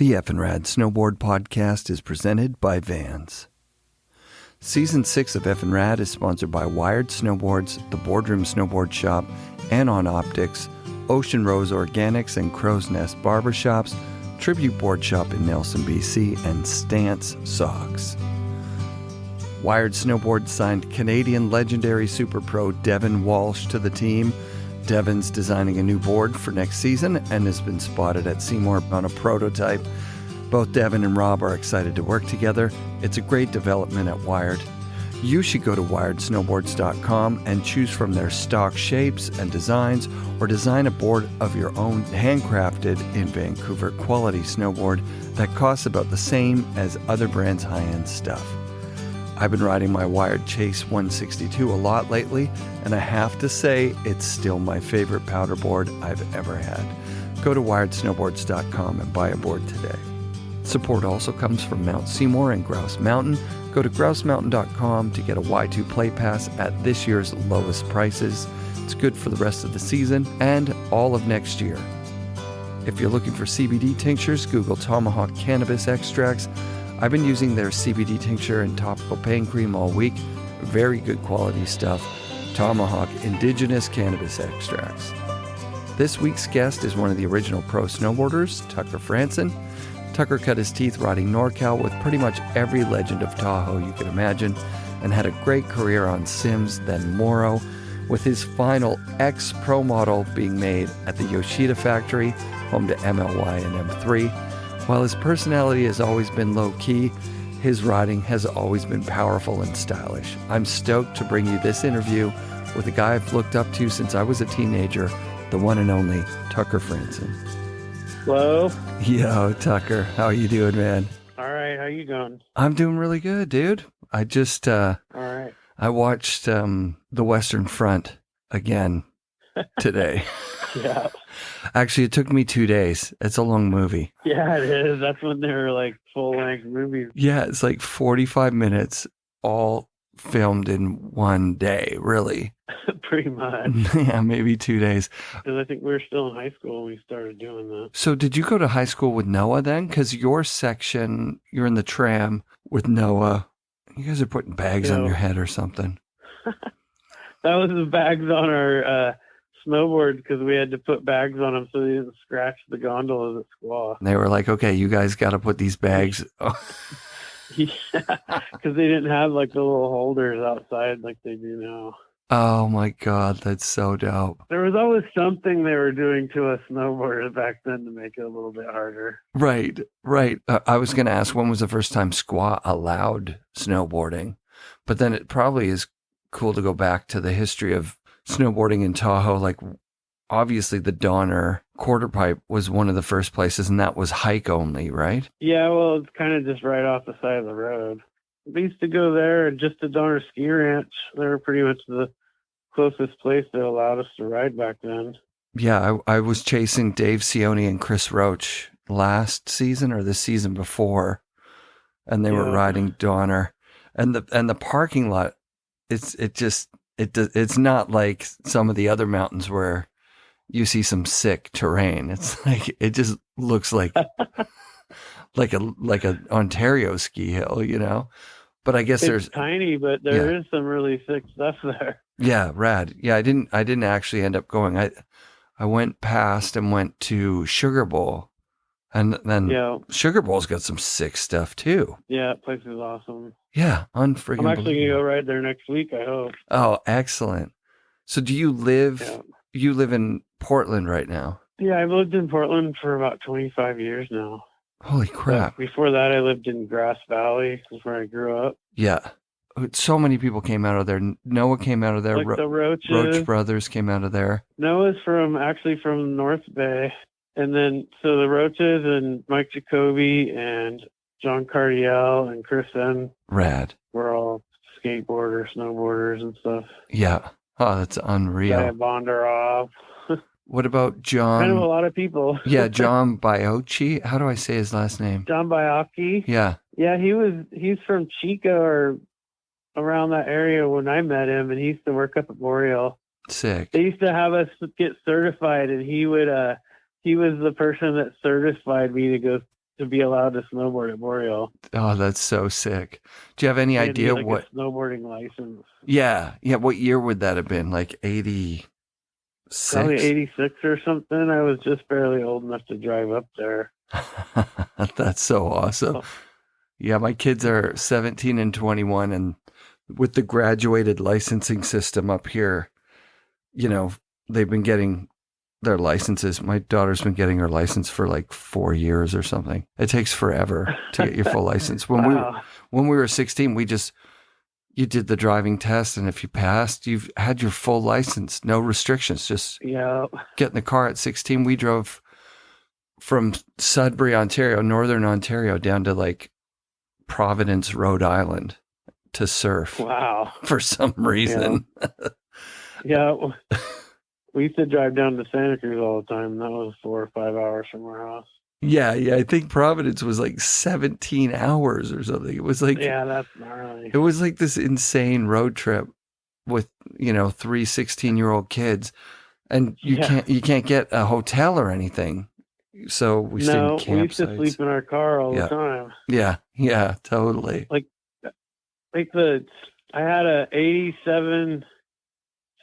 The FNRad Snowboard Podcast is presented by Vans. Season 6 of FNRad is sponsored by Wired Snowboards, The Boardroom Snowboard Shop, Anon Optics, Ocean Rose Organics and Crow's Nest Barbershops, Tribute Board Shop in Nelson, BC, and Stance Socks. Wired Snowboards signed Canadian legendary Super Pro Devin Walsh to the team. Devin's designing a new board for next season and has been spotted at Seymour on a prototype. Both Devin and Rob are excited to work together. It's a great development at Wired. You should go to wiredsnowboards.com and choose from their stock shapes and designs, or design a board of your own handcrafted in Vancouver quality snowboard that costs about the same as other brands' high-end stuff. I've been riding my Wired Chase 162 a lot lately, and I have to say it's still my favorite powder board I've ever had. Go to wiredsnowboards.com and buy a board today. Support also comes from Mount Seymour and Grouse Mountain. Go to grousemountain.com to get a Y2 Play Pass at this year's lowest prices. It's good for the rest of the season and all of next year. If you're looking for CBD tinctures, Google Tomahawk Cannabis Extracts. I've been using their CBD tincture and topical pain cream all week. Very good quality stuff. Tomahawk Indigenous Cannabis Extracts. This week's guest is one of the original pro snowboarders, Tucker Fransen. Tucker cut his teeth riding NorCal with pretty much every legend of Tahoe you can imagine, and had a great career on Sims, then Morrow, with his final ex-pro model being made at the Yoshida factory, home to MLY and M3. While his personality has always been low-key, his riding has always been powerful and stylish. I'm stoked to bring you this interview with a guy I've looked up to since I was a teenager, the one and only Tucker Fransen. Hello. Yo, Tucker. How you doing, man? All right. How you going? I'm doing really good, dude. I just, All right. I watched The Western Front again today. Yeah. Actually, it took me 2 days. It's a long movie. Yeah, it is. That's when they're like full-length movies. Yeah, it's like 45 minutes, all filmed in one day, really. Pretty much. Yeah, maybe 2 days. Because I think we were still in high school when we started doing that. So did you go to high school with Noah then? Because your section, you're in the tram with Noah. You guys are putting bags on your head or something. That was the bags on our snowboards, because we had to put bags on them so they didn't scratch the gondolas at squaw. And they were like, okay, you guys got to put these bags. Yeah, because they didn't have like the little holders outside like they do now. Oh my God, that's so dope. There was always something they were doing to us snowboarders back then to make it a little bit harder. Right. I was going to ask, when was the first time squaw allowed snowboarding? But then it probably is cool to go back to the history of snowboarding in Tahoe. Like, obviously the Donner quarter pipe was one of the first places, and that was hike only, right? Yeah, well, it's kind of just right off the side of the road. We used to go there, just the Donner Ski Ranch. They were pretty much the closest place that allowed us to ride back then. Yeah, I was chasing Dave Sione and Chris Roach last season or the season before, and they were riding Donner, and the parking lot. It's not like some of the other mountains where you see some sick terrain. It's like, it just looks like like a Ontario ski hill, you know. But I guess it's tiny, but there is some really sick stuff there. Yeah, rad. Yeah, I didn't actually end up going. I went past and went to Sugar Bowl, and then Sugar Bowl's got some sick stuff too. Yeah, that place is awesome. Yeah, unfreaking. I'm actually gonna go ride there next week, I hope. Oh, excellent. So do you live? Yeah. You live in Portland right now? Yeah, I've lived in Portland for about 25 years now. Holy crap. But before that, I lived in Grass Valley. That's where I grew up. Yeah. So many people came out of there. Noah came out of there. Like the Roaches. Roach brothers came out of there. Noah's actually from North Bay. And then, so the Roaches and Mike Jacoby and John Cardiel and Chris N. Rad. We're all skateboarders, snowboarders and stuff. Yeah. Oh, that's unreal. Guy Bondarov. What about John? Kind of a lot of people. Yeah, John Baiocchi. How do I say his last name? John Baiocchi. Yeah. Yeah, he's from Chico or around that area when I met him, and he used to work up at Boreal. Sick. They used to have us get certified, and he was the person that certified me to go to be allowed to snowboard at Boreal. Oh, that's so sick. Do you have any You had to idea get, what? a snowboarding license. Yeah. What year would that have been? Like 86? Probably 86 or something. I was just barely old enough to drive up there. That's so awesome. Oh. Yeah, my kids are 17 and 21, and with the graduated licensing system up here, they've been getting their licenses. My daughter's been getting her license for like 4 years or something. It takes forever to get your full license. When we were 16, you did the driving test, and if you passed, you've had your full license, no restrictions. Just get in the car at 16. We drove from Sudbury, Ontario, Northern Ontario, down to like Providence, Rhode Island to surf. Wow. For some reason. Yeah. We used to drive down to Santa Cruz all the time. That was 4 or 5 hours from our house. Yeah. I think Providence was like 17 hours or something. It was like, that's gnarly. It was like this insane road trip with, 3 16-year-old kids, and you can't get a hotel or anything. So we stayed in campsites. We used to sleep in our car all the time. Yeah, totally. I had a 87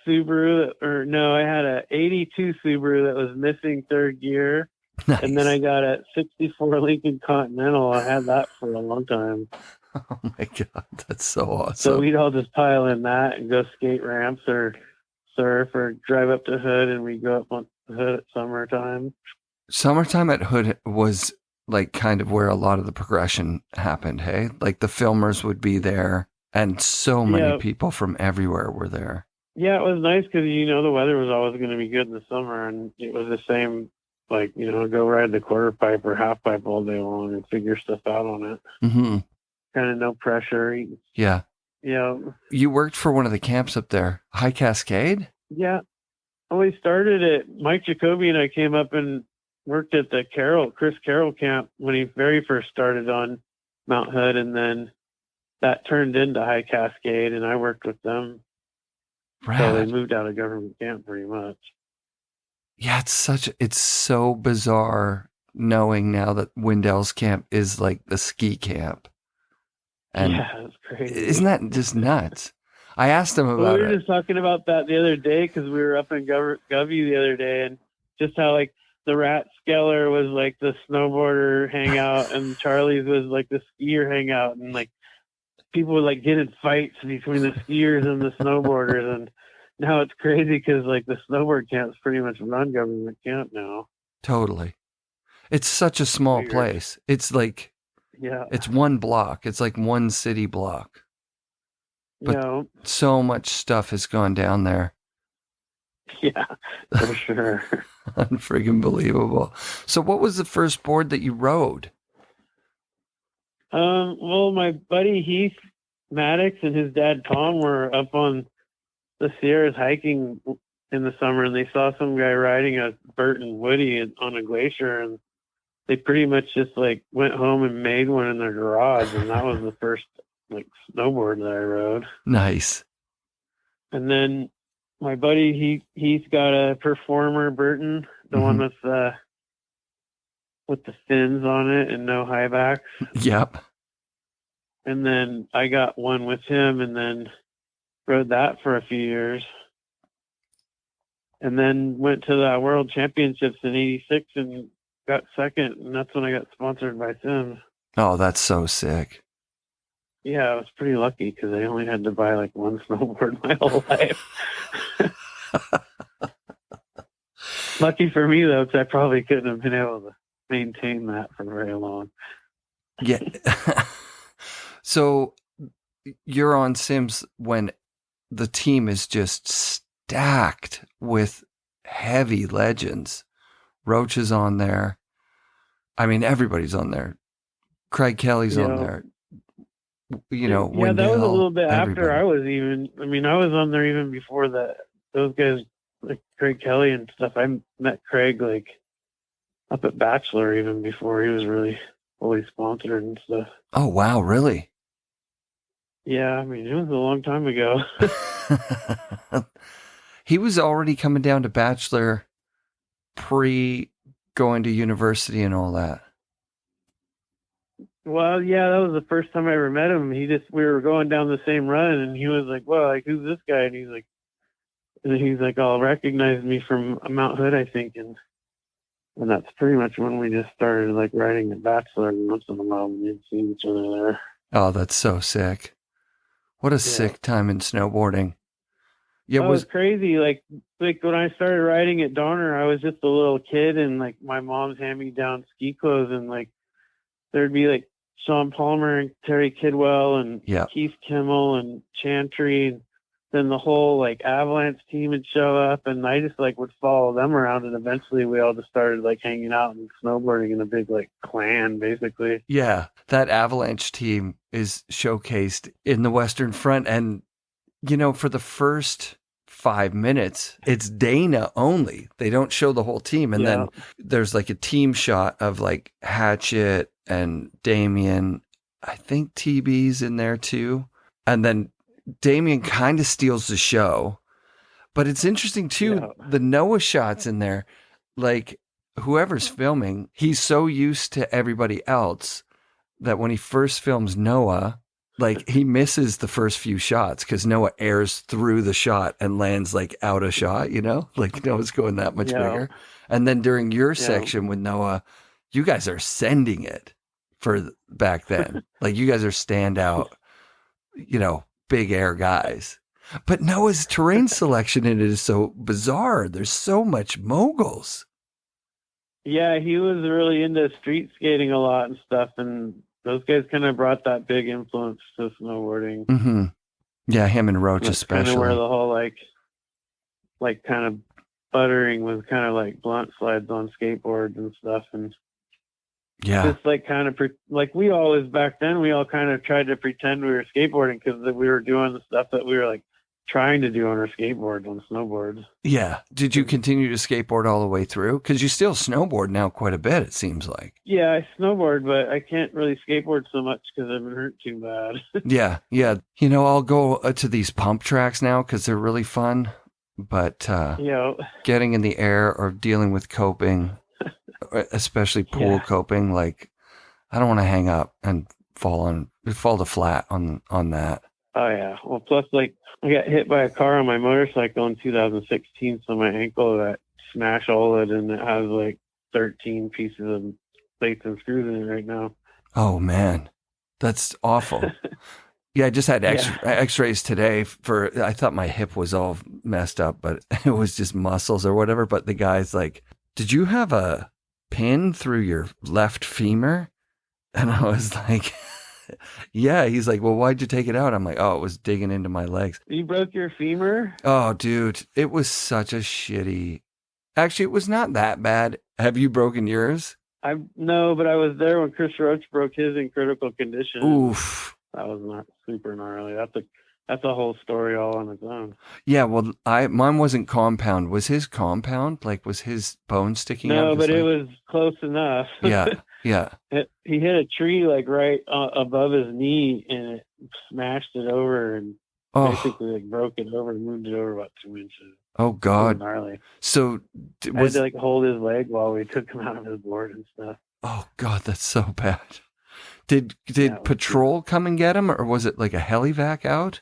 Subaru, I had a 82 Subaru that was missing third gear. Nice. And then I got a 64 Lincoln Continental. I had that for a long time. Oh my God, that's so awesome. So we'd all just pile in that and go skate ramps or surf or drive up to Hood, and we'd go up on the Hood at summertime. Summertime at Hood was like kind of where a lot of the progression happened, hey? Like the filmers would be there, and so many people from everywhere were there. Yeah, it was nice because, the weather was always going to be good in the summer, and it was the same, go ride the quarter pipe or half pipe all day long and figure stuff out on it. Mm-hmm. Kind of no pressure. Yeah. Yeah. You worked for one of the camps up there, High Cascade? Yeah. We started at Mike Jacoby, and I came up and worked at the Chris Carroll camp when he very first started on Mount Hood, and then that turned into High Cascade, and I worked with them. Rad. So they moved out of government camp pretty much. Yeah, it's so bizarre knowing now that Wendell's camp is like the ski camp. And it's crazy. Isn't that just nuts? I asked him about it. We were just talking about that the other day because we were up in Govey the other day, and just how like the Rat Skeller was like the snowboarder hangout, and Charlie's was like the skier hangout, and like people would like get in fights between the skiers and the snowboarders, and now it's crazy because like the snowboard camp's pretty much run government camp now. Totally, it's such a small place. It's like it's one block. It's like one city block. But so much stuff has gone down there. Yeah, for sure. Unfriggin' believable. So what was the first board that you rode? Well, my buddy Heath Maddox and his dad Tom were up on the Sierras hiking in the summer, and they saw some guy riding a Burton Woody on a glacier, and they pretty much just like went home and made one in their garage, and that was the first like snowboard that I rode. Nice. And then my buddy he's got a Performer Burton, the one with the fins on it and no high backs. Yep. And then I got one with him, and then rode that for a few years. And then went to the World Championships in '86 and got second, and that's when I got sponsored by Sims. Oh, that's so sick. Yeah, I was pretty lucky because I only had to buy like one snowboard my whole life. Lucky for me, though, because I probably couldn't have been able to maintain that for very long. Yeah. So you're on Sims when the team is just stacked with heavy legends. Roach is on there. I mean, everybody's on there. Craig Kelly's on there. That was a little bit after I was on there even before that. Those guys, like Craig Kelly and stuff, I met Craig like up at Bachelor even before he was really fully sponsored and stuff. Oh, wow, really? Yeah, I mean, it was a long time ago. He was already coming down to Bachelor pre going to university and all that. Well, yeah, that was the first time I ever met him. We were going down the same run, and he was like, "Well, like, who's this guy?" And he's like, "Oh, recognize me from Mount Hood, I think." And that's pretty much when we just started like riding the Bachelor. And once in a while, we'd see each other there. Oh, that's so sick. What a sick time in snowboarding. Yeah, it was crazy. Like when I started riding at Donner, I was just a little kid, and like my mom's hand-me-down ski clothes, and like there'd be like Sean Palmer and Terry Kidwell and Keith Kimmel and Chantry, and then the whole like Avalanche team would show up, and I just like would follow them around, and eventually we all just started like hanging out and snowboarding in a big like clan, basically. Yeah, that Avalanche team is showcased in the Western Front, and you know, for the first 5 minutes, it's Dana only. They don't show the whole team. And then there's like a team shot of like Hatchet and Damien. I think TB's in there too. And then Damien kind of steals the show. But it's interesting too, the Noah shots in there, like whoever's filming, he's so used to everybody else that when he first films Noah, like he misses the first few shots because Noah airs through the shot and lands like out of shot, you know, like Noah's going that much bigger. And then during your section with Noah, you guys are sending it for back then. Like you guys are standout, you know, big air guys. But Noah's terrain selection in it is so bizarre. There's so much moguls. Yeah, he was really into street skating a lot and stuff, and those guys kind of brought that big influence to snowboarding. Mm-hmm. Yeah, him and Roach especially. Kind of where the whole like kind of buttering was kind of like blunt slides on skateboards and stuff, and just like kind of like we always back then we all kind of tried to pretend we were skateboarding because we were doing the stuff that we were like trying to do on our skateboards on snowboards. Yeah. Did you continue to skateboard all the way through? Because you still snowboard now quite a bit, it seems like. Yeah, I snowboard, but I can't really skateboard so much because I've been hurt too bad. Yeah. You know, I'll go to these pump tracks now because they're really fun. But getting in the air or dealing with coping, especially pool coping, like I don't want to hang up and fall to flat on that. Oh, yeah. Well, plus, like, I got hit by a car on my motorcycle in 2016, so my ankle got smashed all it, and it has, like, 13 pieces of plates and screws in it right now. Oh, man. That's awful. Yeah, I just had x-rays today I thought my hip was all messed up, but it was just muscles or whatever. But the guy's like, did you have a pin through your left femur? And I was like... Yeah, he's like, well, why'd you take it out? I'm like, oh, it was digging into my legs. You broke your femur? Oh, dude, it was such a shitty... Actually, it was not that bad. Have you broken yours? No, but I was there when Chris Roach broke his in critical condition. Oof. That was not super gnarly. That's a whole story all on its own. Yeah, well, mine wasn't compound. Was his compound? Like, was his bone sticking out? No, but it was close enough. Yeah. He hit a tree like right above his knee, and it smashed it over and basically like broke it over and moved it over about 2 inches. Oh God! Gnarly. So I had to like hold his leg while we took him out of his board and stuff. Oh God, that's so bad. Did patrol come and get him, or was it like a helivac out?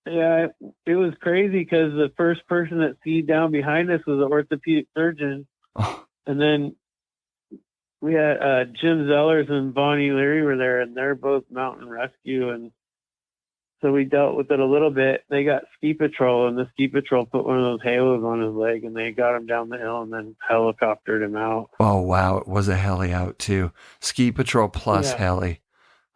Yeah, it was crazy because the first person that skied down behind us was an orthopedic surgeon, and then we had Jim Zellers and Bonnie Leary were there, and they're both mountain rescue, and so we dealt with it a little bit. They got ski patrol, and the ski patrol put one of those halos on his leg, and they got him down the hill and then helicoptered him out. Oh, wow. It was a heli out, too. Ski patrol plus heli.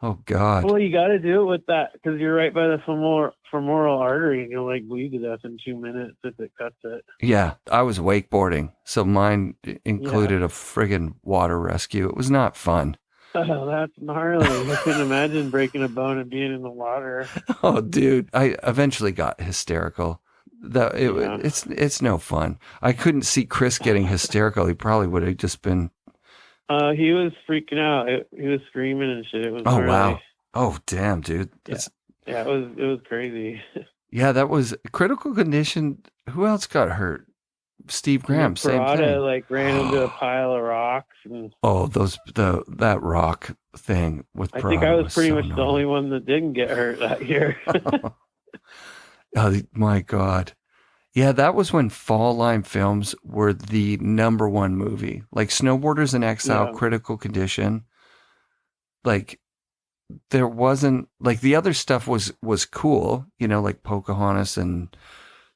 Oh, God. Well, you got to do it with that because you're right by the femoral artery, and you'll like bleed to death in 2 minutes if it cuts it. Yeah, I was wakeboarding, so mine included a friggin' water rescue. It was not fun. Oh, that's gnarly. I couldn't imagine breaking a bone and being in the water. Oh, dude. I eventually got hysterical. It's no fun. I couldn't see Chris getting hysterical. He probably would have just been... he was freaking out. He was screaming and shit. It was gnarly. Wow. Oh, damn, dude. Yeah, it was crazy. Yeah, that was critical condition. Who else got hurt? Steve Graham, same Parada, thing. like ran into a pile of rocks. And Oh, that rock thing with I think Parada I was was pretty so much the only one that didn't get hurt that year. Oh my God. Yeah, that was when Fall Line Films were the number one movie. Like Snowboarders in Exile, Yeah. Critical Condition. Like there wasn't like the other stuff was cool, you know, like Pocahontas and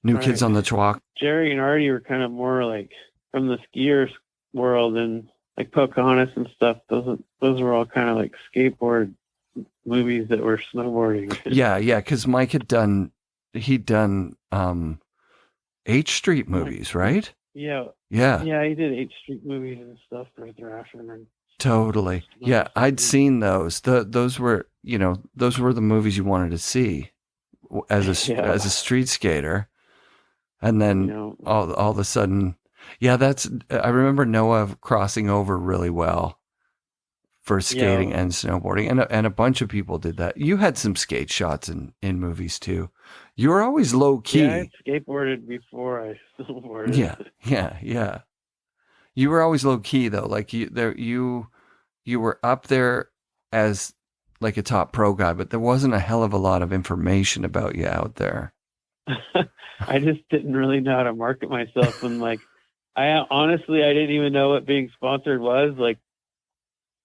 New Kids on the Block. Jerry and Artie were kind of more like from the skiers world, and like Pocahontas and stuff. Those were all kind of like skateboard movies that were snowboarding. Yeah, because Mike he'd done H Street movies, right? Yeah, he did H Street movies and stuff right thereafter. Totally. Yeah, I'd seen those. Those were, you know, those were the movies you wanted to see as a street skater. And then all of a sudden, I remember Noah crossing over really well for skating and snowboarding, and a bunch of people did that. You had some skate shots in movies too. You were always low key. Yeah, I skateboarded before I snowboarded. Yeah. You were always low key though. Like you were up there as like a top pro guy, but there wasn't a hell of a lot of information about you out there. I just didn't really know how to market myself, and like I didn't even know what being sponsored was. Like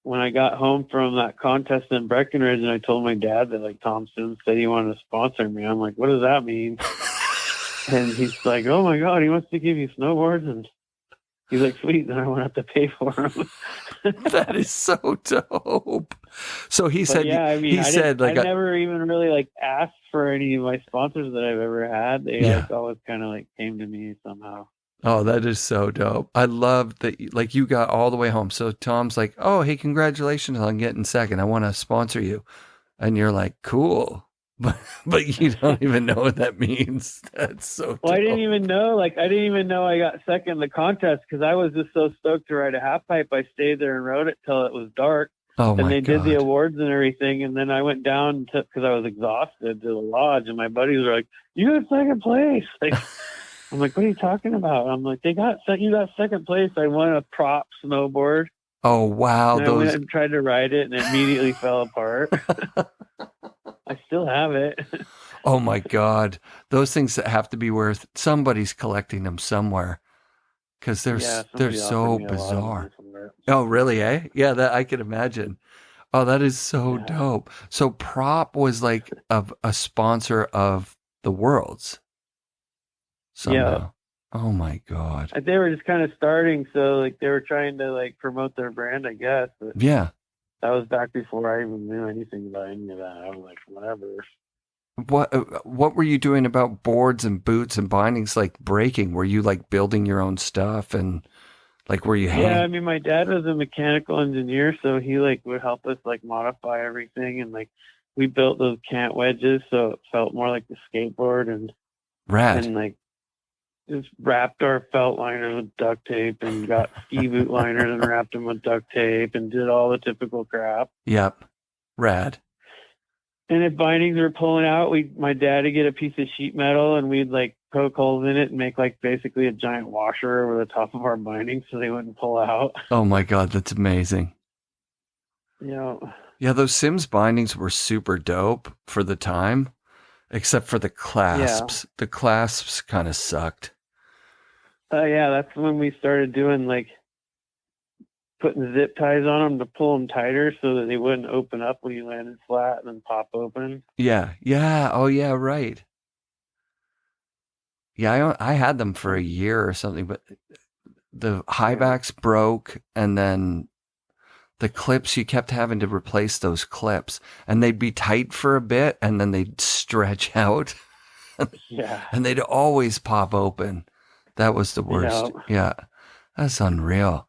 when I got home from that contest in Breckenridge, and I told my dad that like Tom Sims said he wanted to sponsor me. I'm like, what does that mean? And he's like, oh my God, he wants to give you snowboards, and he's like, sweet, then I won't have to pay for them. That is so dope. So he said, I never even really like asked for any of my sponsors that I've ever had. They like always kind of like came to me somehow. Oh, that is so dope. I love that. Like you got all the way home. So Tom's like, oh, hey, congratulations on getting second. I want to sponsor you. And you're like, cool. But you don't even know what that means. That's so dope. Well, I didn't even know I got second in the contest because I was just so stoked to ride a half pipe. I stayed there and rode it till it was dark. Oh, my God. And they did the awards and everything. And then I went down because I was exhausted to the lodge. And my buddies were like, you got second place. Like, I'm like, what are you talking about? I'm like, you got second place. I won a prop snowboard. Oh, wow. And I went and tried to ride it and it immediately fell apart. I still have it. Oh my God. Those things that have to be worth, somebody's collecting them somewhere because they're so bizarre. Oh, really? Eh? Yeah, that I can imagine. Oh, that is so dope. So Prop was like a sponsor of the Worlds. Somehow. Yeah. Oh my God. They were just kind of starting. So like they were trying to like promote their brand, I guess. But yeah. That was back before I even knew anything about any of that. I was like, whatever. What were you doing about boards and boots and bindings, like breaking? Were you like building your own stuff and like were you? Yeah, I mean, my dad was a mechanical engineer, so he like would help us like modify everything, and like we built those cant wedges, so it felt more like the skateboard and rad. And like just wrapped our felt liners with duct tape and got ski boot liners and wrapped them with duct tape and did all the typical crap. Yep. Rad. And if bindings were pulling out, my dad would get a piece of sheet metal and we'd like poke holes in it and make like basically a giant washer over the top of our bindings so they wouldn't pull out. Oh my God, that's amazing. Yeah. Yeah, those Sims bindings were super dope for the time, except for the clasps. Yeah. The clasps kind of sucked. Yeah, that's when we started doing like putting zip ties on them to pull them tighter so that they wouldn't open up when you landed flat and then pop open. Yeah. Oh yeah, right. Yeah, I had them for a year or something, but the high backs broke, and then the clips, you kept having to replace those clips, and they'd be tight for a bit, and then they'd stretch out. Yeah. And they'd always pop open. That was the worst. Yeah. That's unreal.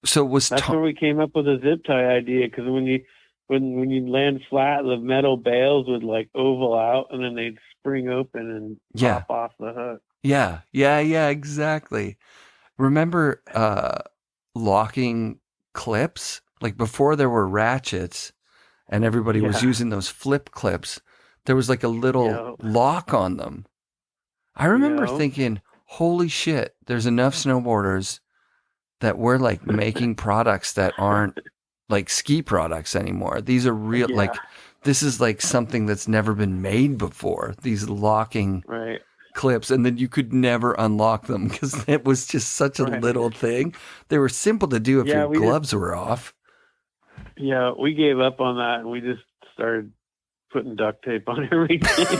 So that's where we came up with a zip tie idea, because when you land flat, the metal bales would like oval out and then they'd spring open and pop off the hook. Yeah, exactly. Remember locking clips? Like before there were ratchets and everybody was using those flip clips, there was like a little lock on them. I remember thinking, holy shit, there's enough snowboarders that we're like making products that aren't like ski products anymore. These are real, like, this is like something that's never been made before. These locking clips, and then you could never unlock them because it was just such a little thing. They were simple to do if your gloves were off. Yeah, we gave up on that and we just started putting duct tape on everything.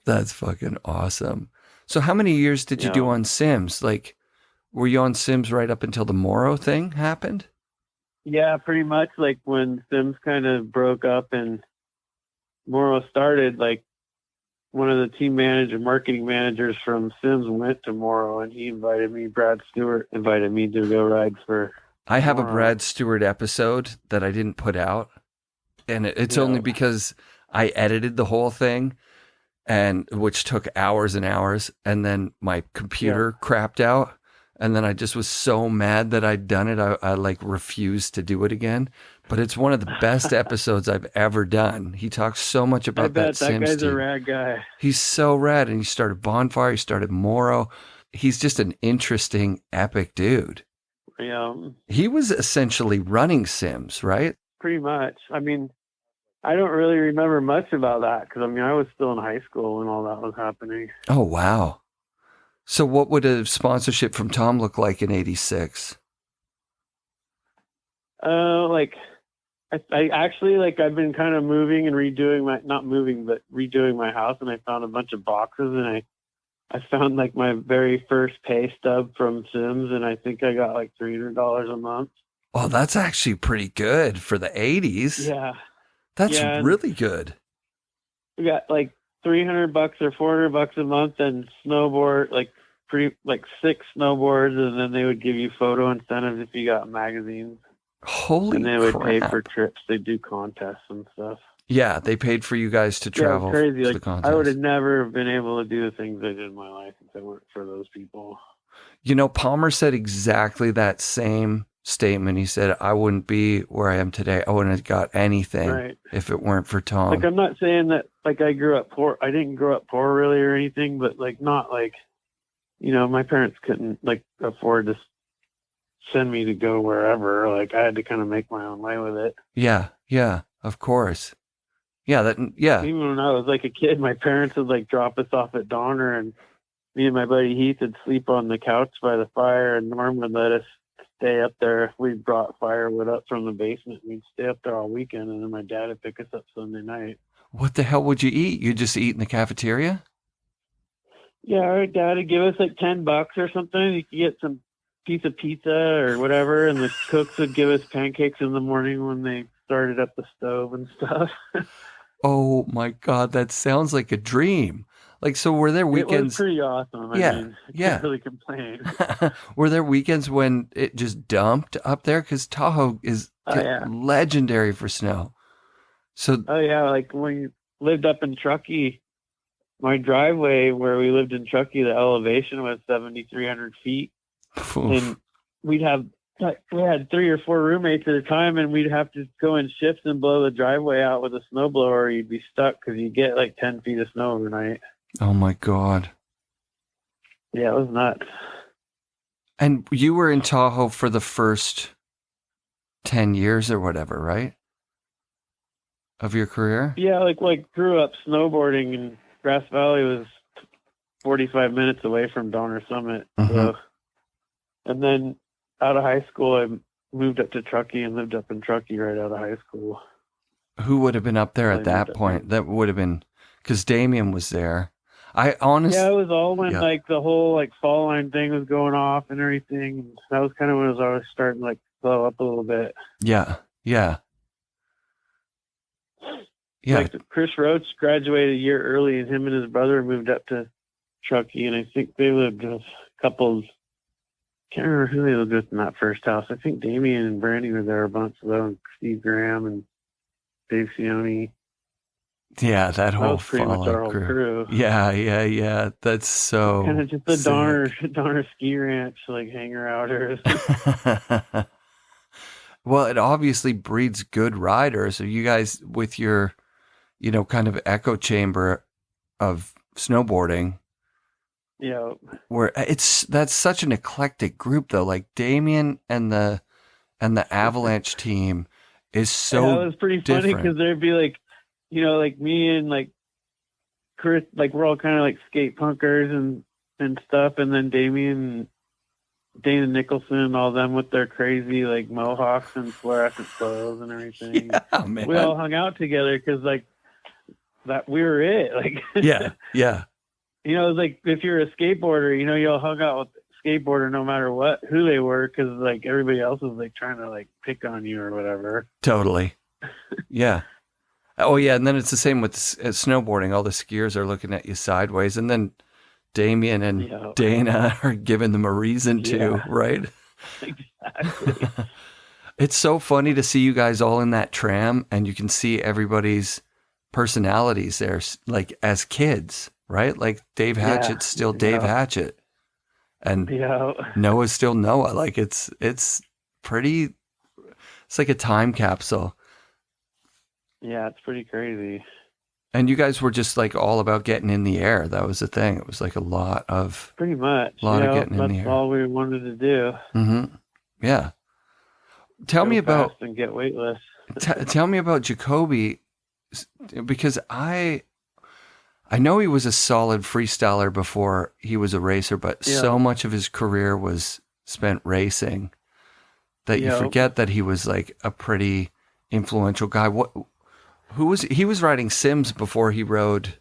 That's fucking awesome. So how many years did you do on Sims? Like, were you on Sims right up until the Morrow thing happened? Yeah, pretty much. Like when Sims kind of broke up and Morrow started, like one of the marketing managers from Sims went to Morrow and he invited me, Brad Stewart invited me to go ride for I have Morrow. A Brad Stewart episode that I didn't put out. And it's only because I edited the whole thing, and which took hours and hours, and then my computer crapped out, and then I just was so mad that I'd done it. I like refused to do it again. But it's one of the best episodes I've ever done. He talks so much about that Sims team. That guy's a rad guy. He's so rad, and he started Bonfire. He started Morrow. He's just an interesting, epic dude. Yeah. He was essentially running Sims, right? Pretty much. I mean, I don't really remember much about that because, I mean, I was still in high school when all that was happening. Oh, wow. So what would a sponsorship from Tom look like in 86? Like, I actually, like, I've been kind of moving and redoing redoing my house, and I found a bunch of boxes, and I found, like, my very first pay stub from Sims, and I think I got, like, $300 a month. Oh, that's actually pretty good for the 80s. Yeah. That's really good. We got like $300 or $400 a month and snowboard, like 6 snowboards. And then they would give you photo incentives if you got magazines. Holy crap. And they would pay for trips. They do contests and stuff. Yeah. They paid for you guys to travel. Yeah, crazy. To like, the contest. I would have never been able to do the things I did in my life if it weren't for those people. You know, Palmer said exactly that same statement. He said, I wouldn't be where I am today. I wouldn't have got anything if it weren't for Tom. Like, I'm not saying that, like, I grew up poor. I didn't grow up poor really or anything, but, like, not like, you know, my parents couldn't, like, afford to send me to go wherever. Like, I had to kind of make my own way with it. Yeah, of course. Yeah, Even when I was, like, a kid, my parents would, like, drop us off at Donner, and me and my buddy Heath would sleep on the couch by the fire, and Norm would let us stay up there. We brought firewood up from the basement. We'd stay up there all weekend, and then my dad would pick us up Sunday night. What the hell would you eat? You just eat in the cafeteria? Yeah, our dad would give us like $10 or something. You could get some piece of pizza or whatever, and the cooks would give us pancakes in the morning when they started up the stove and stuff. Oh my God, that sounds like a dream. Like, so were there weekends? It was pretty awesome. I mean, I can't really complain. Were there weekends when it just dumped up there? Because Tahoe is legendary for snow. So, like when you lived up in Truckee, my driveway where we lived in Truckee, the elevation was 7,300 feet. Oof. And we had 3 or 4 roommates at a time, and we'd have to go in shifts and blow the driveway out with a snowblower, or you'd be stuck because you get like 10 feet of snow overnight. Oh my God. Yeah, it was nuts. And you were in Tahoe for the first 10 years or whatever, right? Of your career? Yeah, like grew up snowboarding, and Grass Valley was 45 minutes away from Donner Summit. Mm-hmm. So, and then out of high school, I moved up to Truckee and lived up in Truckee right out of high school. Who would have been up there at that point? That would have been, because Damien was there. I honestly... Yeah, it was all when like the whole like fall line thing was going off and everything. That was kind of when it was always starting to like blow up a little bit. Yeah. Like Chris Roach graduated a year early, and him and his brother moved up to Truckee, and I think they lived with couples. Can't remember who they lived with in that first house. I think Damien and Brandy were there a bunch, though, and Steve Graham and Dave Sione. Yeah, that whole pretty much our whole crew. Yeah. That's so kind of just the Donner ski ranch, like hanger outers. Well, it obviously breeds good riders. So you guys, with your, kind of echo chamber of snowboarding. Yeah. Where that's such an eclectic group though. Like Damien and the Avalanche team is so that was pretty funny different. because there'd be like, like me and like Chris, like we're all kind of like skate punkers and stuff, and then Damien and Dana Nicholson, all them with their crazy like mohawks and fluorescent clothes and everything. Yeah, man. We all hung out together because like that we were it. Like yeah. It was like if you're a skateboarder, you all hung out with skateboarder no matter who they were, because like everybody else was like trying to like pick on you or whatever. Totally. Yeah. Oh yeah, and then it's the same with snowboarding. All the skiers are looking at you sideways, and then Damien and Dana are giving them a reason to, right? Exactly. It's so funny to see you guys all in that tram, and you can see everybody's personalities there, like as kids, right? Like Dave Hatchett's still Dave Hatchett, and Noah's still Noah. Like it's pretty. It's like a time capsule. Yeah, it's pretty crazy. And you guys were just like all about getting in the air. That was the thing. It was like a lot of pretty much of getting in the air. That's all we wanted to do. Mm-hmm. Yeah. Tell me about and get weightless. Tell me about Jacoby, because I know he was a solid freestyler before he was a racer, but so much of his career was spent racing that you forget that he was like a pretty influential guy. He was riding Sims before he rode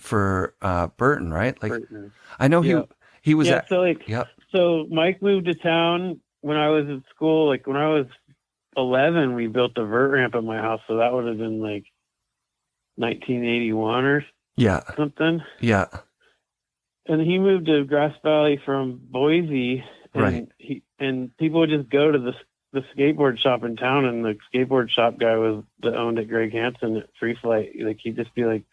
for Burton, right? Like Burton. I know he was so Mike moved to town when I was at school. Like when I was 11, we built a vert ramp at my house, so that would have been like 1981 or something. Yeah. And he moved to Grass Valley from Boise, and and people would just go to the skateboard shop in town, and the skateboard shop guy that owned it, Greg Hansen at Free Flight. Like he'd just be like,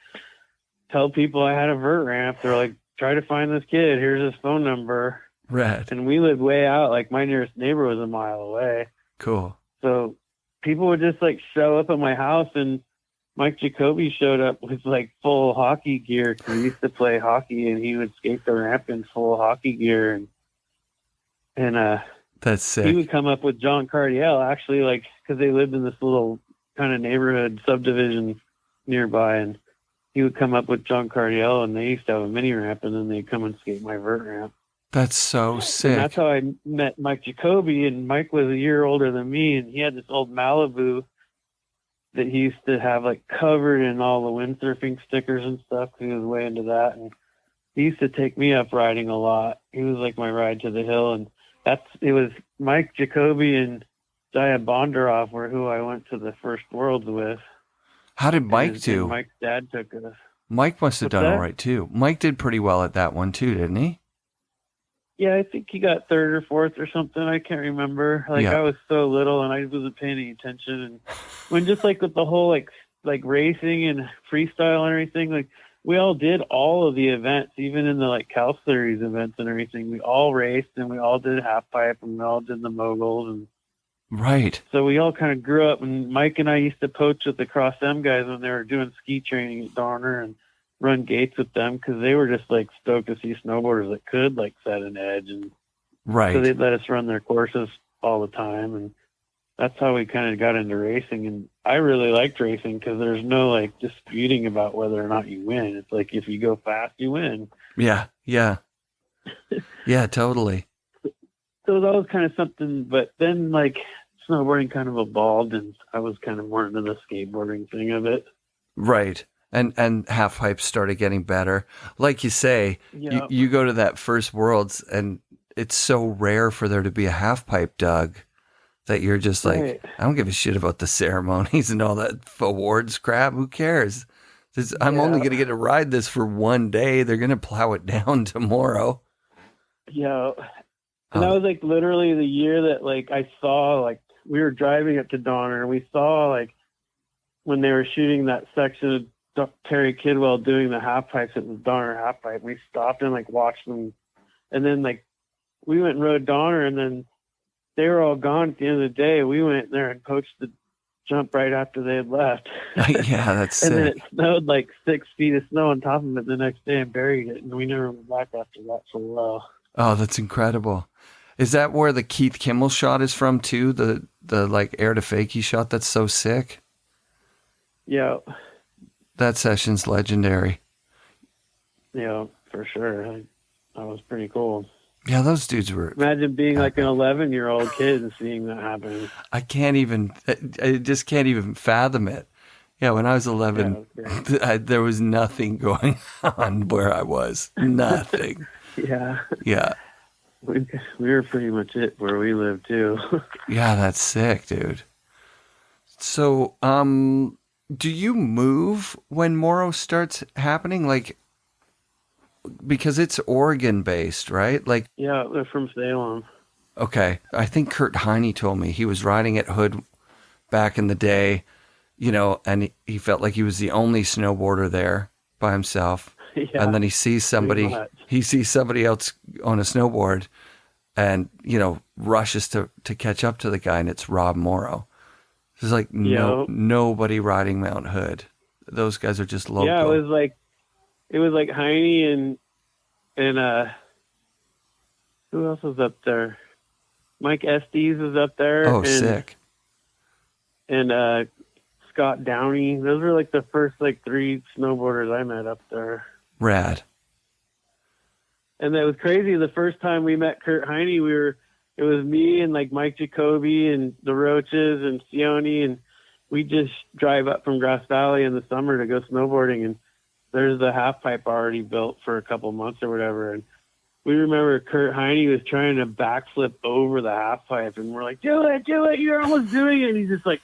tell people I had a vert ramp. They're like, try to find this kid. Here's his phone number. Rad. And we lived way out. Like my nearest neighbor was a mile away. Cool. So people would just like show up at my house, and Mike Jacoby showed up with like full hockey gear because he used to play hockey, and he would skate the ramp in full hockey gear, and that's sick. He would come up with John Cardiel, actually, like, because they lived in this little kind of neighborhood subdivision nearby, and he would come up with John Cardiel, and they used to have a mini ramp, and then they'd come and skate my vert ramp. That's so sick. And that's how I met Mike Jacoby, and Mike was a year older than me, and he had this old Malibu that he used to have, like, covered in all the windsurfing stickers and stuff, because he was way into that, and he used to take me up riding a lot. He was, like, my ride to the hill, and it was Mike Jacoby and Jaya Bondaroff were who I went to the first Worlds with. How did Mike do? Mike's dad took us. Mike must have done all right too. Mike did pretty well at that one too, didn't he? Yeah, I think he got third or fourth or something. I can't remember. Like I was so little and I wasn't paying any attention. And when just like with the whole like racing and freestyle and everything, like we all did all of the events, even in the like Cal Series events and everything. We all raced and we all did half pipe and we all did the moguls, and right. So we all kind of grew up. And Mike and I used to poach with the Cross M guys when they were doing ski training at Donner and run gates with them because they were just like stoked to see snowboarders that could like set an edge, and so they'd let us run their courses all the time, and that's how we kind of got into racing. And I really liked racing because there's no like disputing about whether or not you win. It's like if you go fast, you win. Yeah, totally. So that was kind of something. But then like snowboarding kind of evolved, and I was kind of more into the skateboarding thing of it. Right. And half pipes started getting better. Like you say, you go to that first Worlds, and it's so rare for there to be a half pipe dug that you're just like, I don't give a shit about the ceremonies and all that awards crap. Who cares? I'm only going to get to ride this for one day. They're going to plow it down tomorrow. Yeah. And that was like literally the year that like I saw, like we were driving up to Donner and we saw like when they were shooting that section of Terry Kidwell doing the half pipes at the Donner half pipe. We stopped and like watched them. And then like we went and rode Donner, and then they were all gone at the end of the day. We went there and poached the jump right after they had left. Yeah, that's And sick. then it snowed like 6 feet of snow on top of it the next day and buried it. And we never went back after that for a while. Oh, that's incredible. Is that where the Keith Kimmel shot is from too? The like air to fakie shot that's so sick? Yeah. That session's legendary. Yeah, for sure. That was pretty cool. Yeah, those dudes were... Imagine being like an 11-year-old kid and seeing that happen. I just can't even fathom it. Yeah, when I was 11, there was nothing going on where I was. Nothing. Yeah. Yeah. We were pretty much it where we lived too. Yeah, that's sick, dude. So, do you move when Morrow starts happening? Like, because it's Oregon based, right? Like, yeah, they're from Salem. Okay. I think Kurt Heine told me he was riding at Hood back in the day, you know, and he felt like he was the only snowboarder there by himself. Yeah, and then he sees somebody else on a snowboard and, you know, rushes to catch up to the guy, and it's Rob Morrow. There's like nobody riding Mount Hood. Those guys are just local. Yeah, it was like Heine and who else was up there? Mike Estes was up there. Oh, sick. And Scott Downey. Those were like the first like 3 snowboarders I met up there. Rad. And that was crazy. The first time we met Kurt Heine, it was me and like Mike Jacoby and the Roaches and Sione, and we just drive up from Grass Valley in the summer to go snowboarding, and there's the half pipe already built for a couple months or whatever. And we remember Kurt Heine was trying to backflip over the half pipe, and we're like, do it, you're almost doing it. And he's just like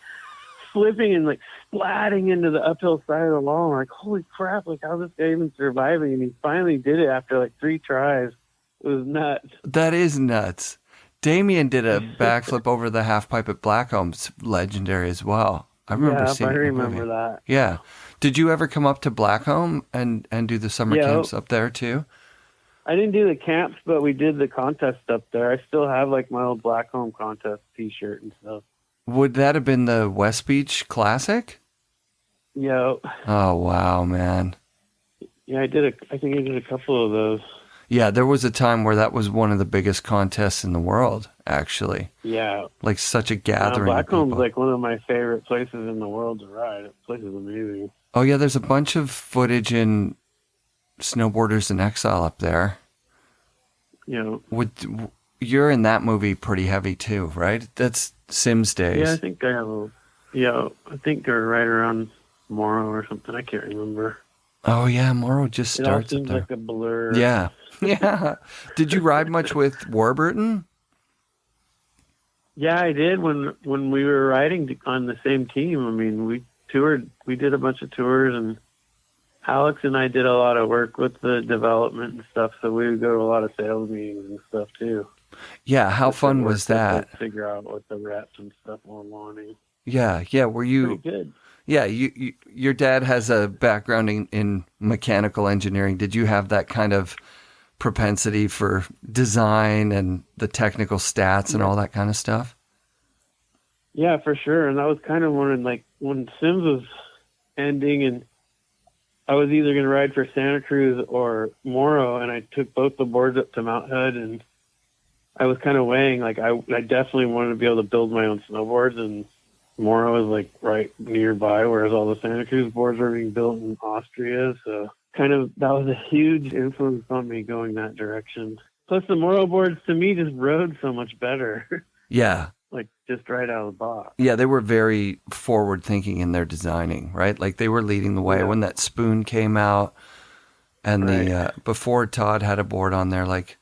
flipping and like splatting into the uphill side of the wall. I'm like, holy crap, like how's this guy even surviving? And he finally did it after like 3 tries. It was nuts. That is nuts. Damien did a backflip over the half pipe at Blackcomb's, legendary as well. I remember seeing it. I remember that. Yeah. Did you ever come up to Blackcomb and do the summer camps up there too? I didn't do the camps, but we did the contest up there. I still have like my old Blackcomb contest T-shirt and stuff. Would that have been the West Beach Classic? Yeah. Oh, wow, man. Yeah, I think I did a couple of those. Yeah, there was a time where that was one of the biggest contests in the world, actually. Yeah. Like such a gathering. Blackcomb's like one of my favorite places in the world to ride. That place is amazing. Oh, yeah, there's a bunch of footage in Snowboarders in Exile up there. You know. You're in that movie pretty heavy too, right? That's Sims days. Yeah, I think I think they're right around Morrow or something. I can't remember. Oh, yeah, Morrow just starts up there. It all seems like a blur. Yeah. Yeah. Did you ride much with Warburton? Yeah, I did when we were riding on the same team. I mean, we did a bunch of tours, and Alex and I did a lot of work with the development and stuff, so we would go to a lot of sales meetings and stuff too. Yeah, how fun was that? Figure out what the reps and stuff were wanting. Yeah. Were you... Pretty good. Yeah, your dad has a background in mechanical engineering. Did you have that kind of propensity for design and the technical stats and all that kind of stuff? Yeah, for sure. And that was kind of when Sims was ending, and I was either going to ride for Santa Cruz or Morrow, and I took both the boards up to Mount Hood, and I was kind of weighing, like, I definitely wanted to be able to build my own snowboards, and Morrow is like right nearby, whereas all the Santa Cruz boards are being built in Austria. So kind of that was a huge influence on me going that direction. Plus the Morrow boards to me just rode so much better. Yeah. Like just right out of the box. Yeah, they were very forward thinking in their designing, right? Like they were leading the way when that spoon came out, and the before Todd had a board on there, like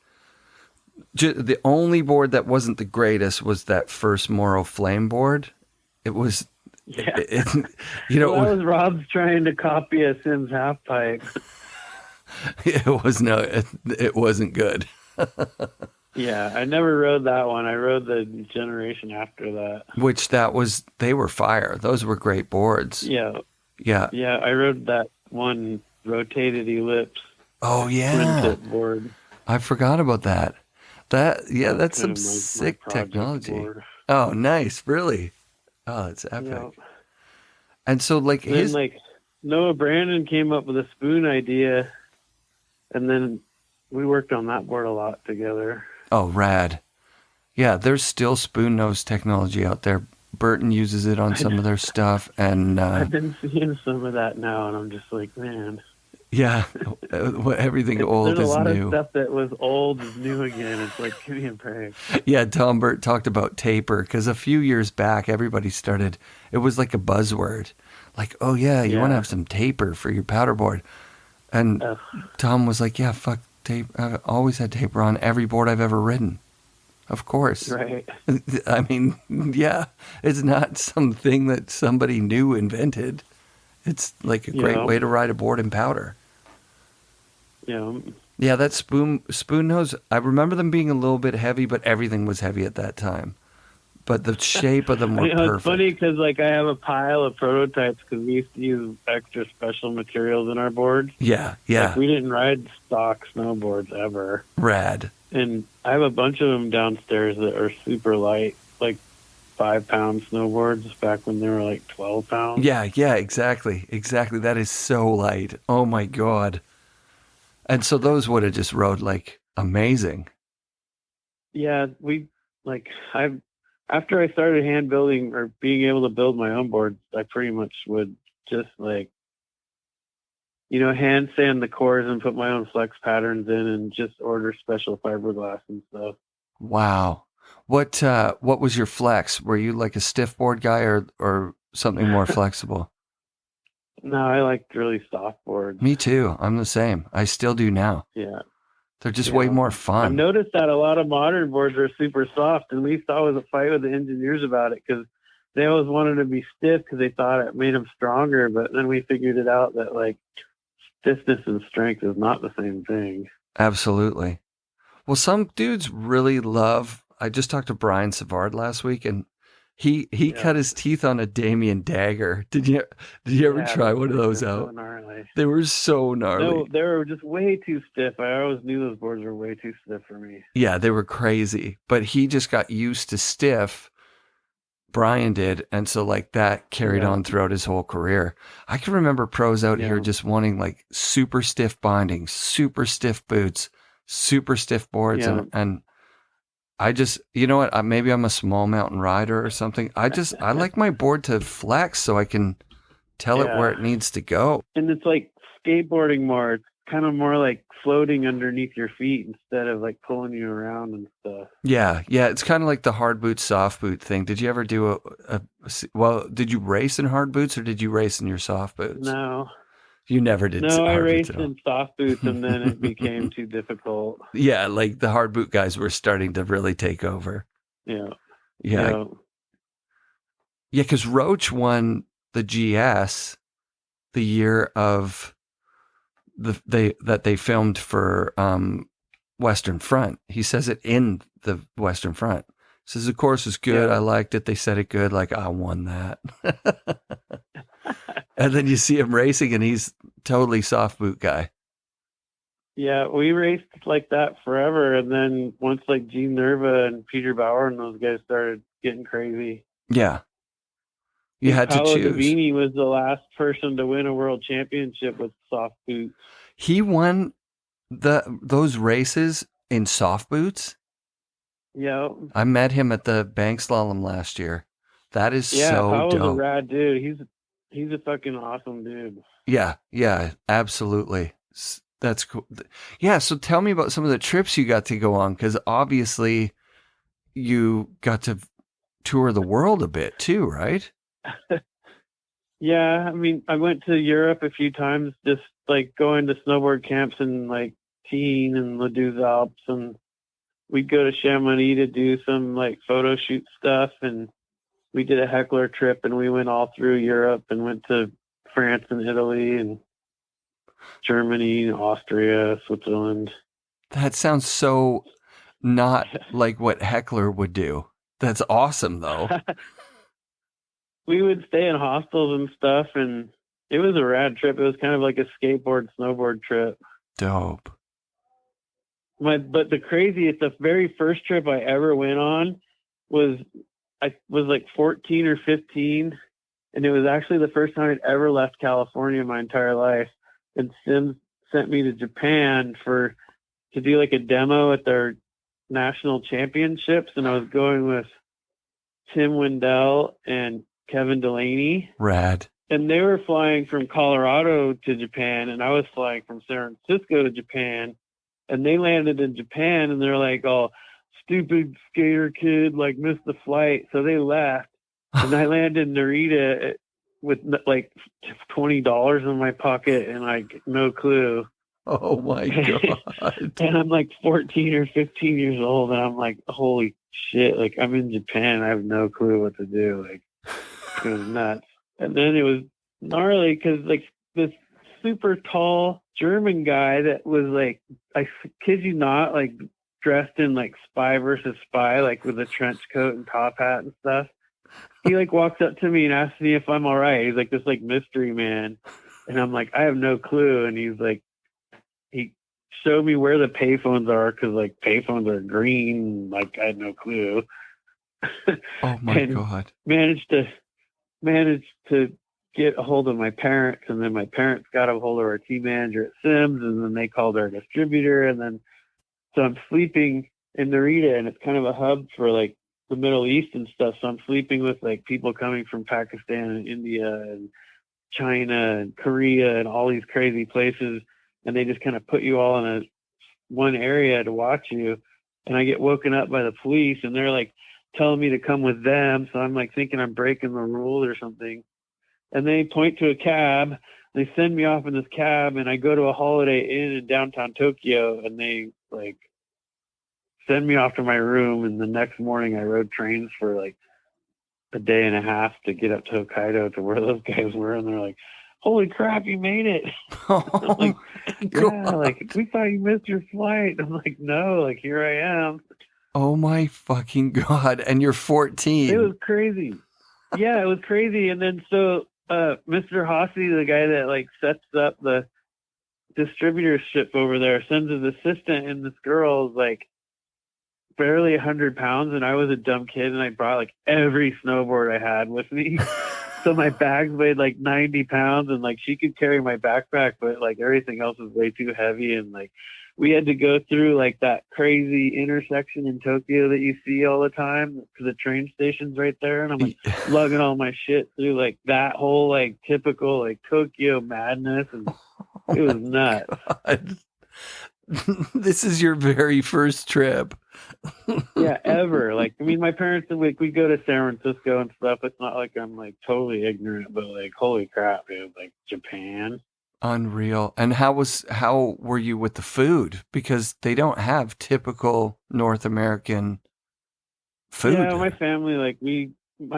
the only board that wasn't the greatest was that first Morrow flame board. It was, that was Rob's trying to copy a Sims half pipe. It wasn't good. Yeah, I never rode that one. I rode the generation after that. They were fire. Those were great boards. Yeah. Yeah. Yeah, I rode that one rotated ellipse. Oh, yeah. Print board. I forgot about that. That's some sick technology. Board. Oh, nice. Really? Oh, that's epic. And so like then like Noah Brandon came up with a spoon idea, and then we worked on that board a lot together. Oh, rad. Yeah, there's still spoon nose technology out there. Burton uses it on some of their stuff, and I've been seeing some of that now, and I'm just like, man. Yeah, everything old is new. There's a lot of stuff that was old is new again. It's like, give me a break. Yeah, Tom Burt talked about taper because a few years back, everybody started, it was like a buzzword. Like, oh yeah, you want to have some taper for your powder board. And Tom was like, yeah, fuck tape. I've always had taper on every board I've ever ridden. Of course. Right. I mean, yeah, it's not something that somebody new invented. It's like a great way to ride a board in powder. Yeah. Yeah, that spoon nose, I remember them being a little bit heavy, but everything was heavy at that time. But the shape of them were perfect. It's funny because like I have a pile of prototypes because we used to use extra special materials in our boards. Yeah, yeah. Like we didn't ride stock snowboards ever. Rad. And I have a bunch of them downstairs that are super light, like 5-pound snowboards back when they were like 12 pounds. Yeah, exactly. That is so light. Oh my God. And so those would have just rode like amazing. Yeah, after I started hand building or being able to build my own boards, I pretty much would just like, hand sand the cores and put my own flex patterns in and just order special fiberglass and stuff. Wow. What was your flex? Were you like a stiff board guy or something more flexible? No, I liked really soft boards. Me too. I'm the same. I still do now. Yeah. They're just way more fun. I've noticed that a lot of modern boards are super soft, and we used to always fight with the engineers about it because they always wanted to be stiff because they thought it made them stronger, but then we figured it out that like stiffness and strength is not the same thing. Absolutely. Well, some dudes really love, I just talked to Brian Savard last week, and he cut his teeth on a Damien dagger. Did you ever try one of those out? So gnarly. They were so gnarly. No, they were just way too stiff. I always knew those boards were way too stiff for me. Yeah, they were crazy. But he just got used to stiff. Brian did, and so like that carried on throughout his whole career. I can remember pros out here just wanting like super stiff bindings, super stiff boots, super stiff boards, and I just, you know what? Maybe I'm a small mountain rider or something. I like my board to flex so I can tell it where it needs to go. And it's like skateboarding more. It's kind of more like floating underneath your feet instead of like pulling you around and stuff. Yeah. It's kind of like the hard boot, soft boot thing. Did you ever do did you race in hard boots or did you race in your soft boots? No. You never did. No, I raced in soft boots and then it became too difficult. Yeah, like the hard boot guys were starting to really take over. Yeah. Yeah, because Roach won the GS the year of that they filmed for Western Front. He says it in the Western Front. Says the course was good. I liked it. They said it good. Like I won that. And then you see him racing, and he's totally soft boot guy. Yeah, we raced like that forever, and then once like Gene Nerva and Peter Bauer and those guys started getting crazy. Yeah, you had to choose. Davini was the last person to win a world championship with soft boots. He won those races in soft boots. Yeah, I met him at the bank slalom last year. That is so dope. Powell's a rad dude. He's a fucking awesome dude. Yeah, absolutely. That's cool. Yeah, so tell me about some of the trips you got to go on, because obviously you got to tour the world a bit too, right? Yeah, I mean, I went to Europe a few times, just like going to snowboard camps in like Teen and the Deux Alpes, and we'd go to Chamonix to do some like photo shoot stuff, and we did a heckler trip, and we went all through Europe and went to France and Italy and Germany, Austria, Switzerland. That sounds so not like what Heckler would do. That's awesome, though. We would stay in hostels and stuff, and it was a rad trip. It was kind of like a snowboard trip. Dope. But the craziest, the very first trip I ever went on was, I was like 14 or 15, And it was actually the first time I'd ever left California in my entire life. And Sims sent me to Japan to do like a demo at their national championships. And I was going with Tim Wendell and Kevin Delaney. Rad. And they were flying from Colorado to Japan, and I was flying from San Francisco to Japan. And they landed in Japan, and they're like, "Oh, stupid skater kid, like missed the flight." So they left, and I landed in Narita with like $20 in my pocket and like no clue. Oh my God. And I'm like 14 or 15 years old, and I'm like, holy shit, like I'm in Japan, I have no clue what to do. Like it was nuts. And then it was gnarly because like this super tall German guy that was like, I kid you not, like dressed in like Spy versus Spy, like with a trench coat and top hat and stuff. He like walks up to me and asks me if I'm all right. He's like this like mystery man. And I'm like, I have no clue. And he's like, he showed me where the payphones are because like payphones are green. Like I had no clue. Oh my God. Managed to get a hold of my parents, and then my parents got a hold of our team manager at Sims, and then they called our distributor, and then so I'm sleeping in Narita, and it's kind of a hub for like the Middle East and stuff. So I'm sleeping with like people coming from Pakistan and India and China and Korea and all these crazy places, and they just kind of put you all in one area to watch you. And I get woken up by the police, and they're like telling me to come with them. So I'm like thinking I'm breaking the rules or something. And they point to a cab. They send me off in this cab, and I go to a Holiday Inn in downtown Tokyo, and they like send me off to my room. And the next morning I rode trains for like a day and a half to get up to Hokkaido to where those guys were. And they're like, holy crap, you made it. Oh, like, yeah, like we thought you missed your flight. I'm like, no, like here I am. oh my fucking God. And you're 14. It was crazy. Yeah, it was crazy. And then so Mr. Hossie, the guy that like sets up the distributorship over there, sends his assistant, and this girl is like barely 100 pounds, and I was a dumb kid, and I brought like every snowboard I had with me. So my bags weighed like 90 pounds, and like she could carry my backpack, but like everything else was way too heavy. And like we had to go through like that crazy intersection in Tokyo that you see all the time, because the train station's right there. And I'm like lugging all my shit through like that whole like typical like Tokyo madness. And it was nuts. God. This is your very first trip. Yeah, ever. Like, I mean, my parents, like, we go to San Francisco and stuff. It's not like I'm like totally ignorant, but like, holy crap, dude! Like Japan. Unreal. And how were you with the food? Because they don't have typical North American food. Yeah, my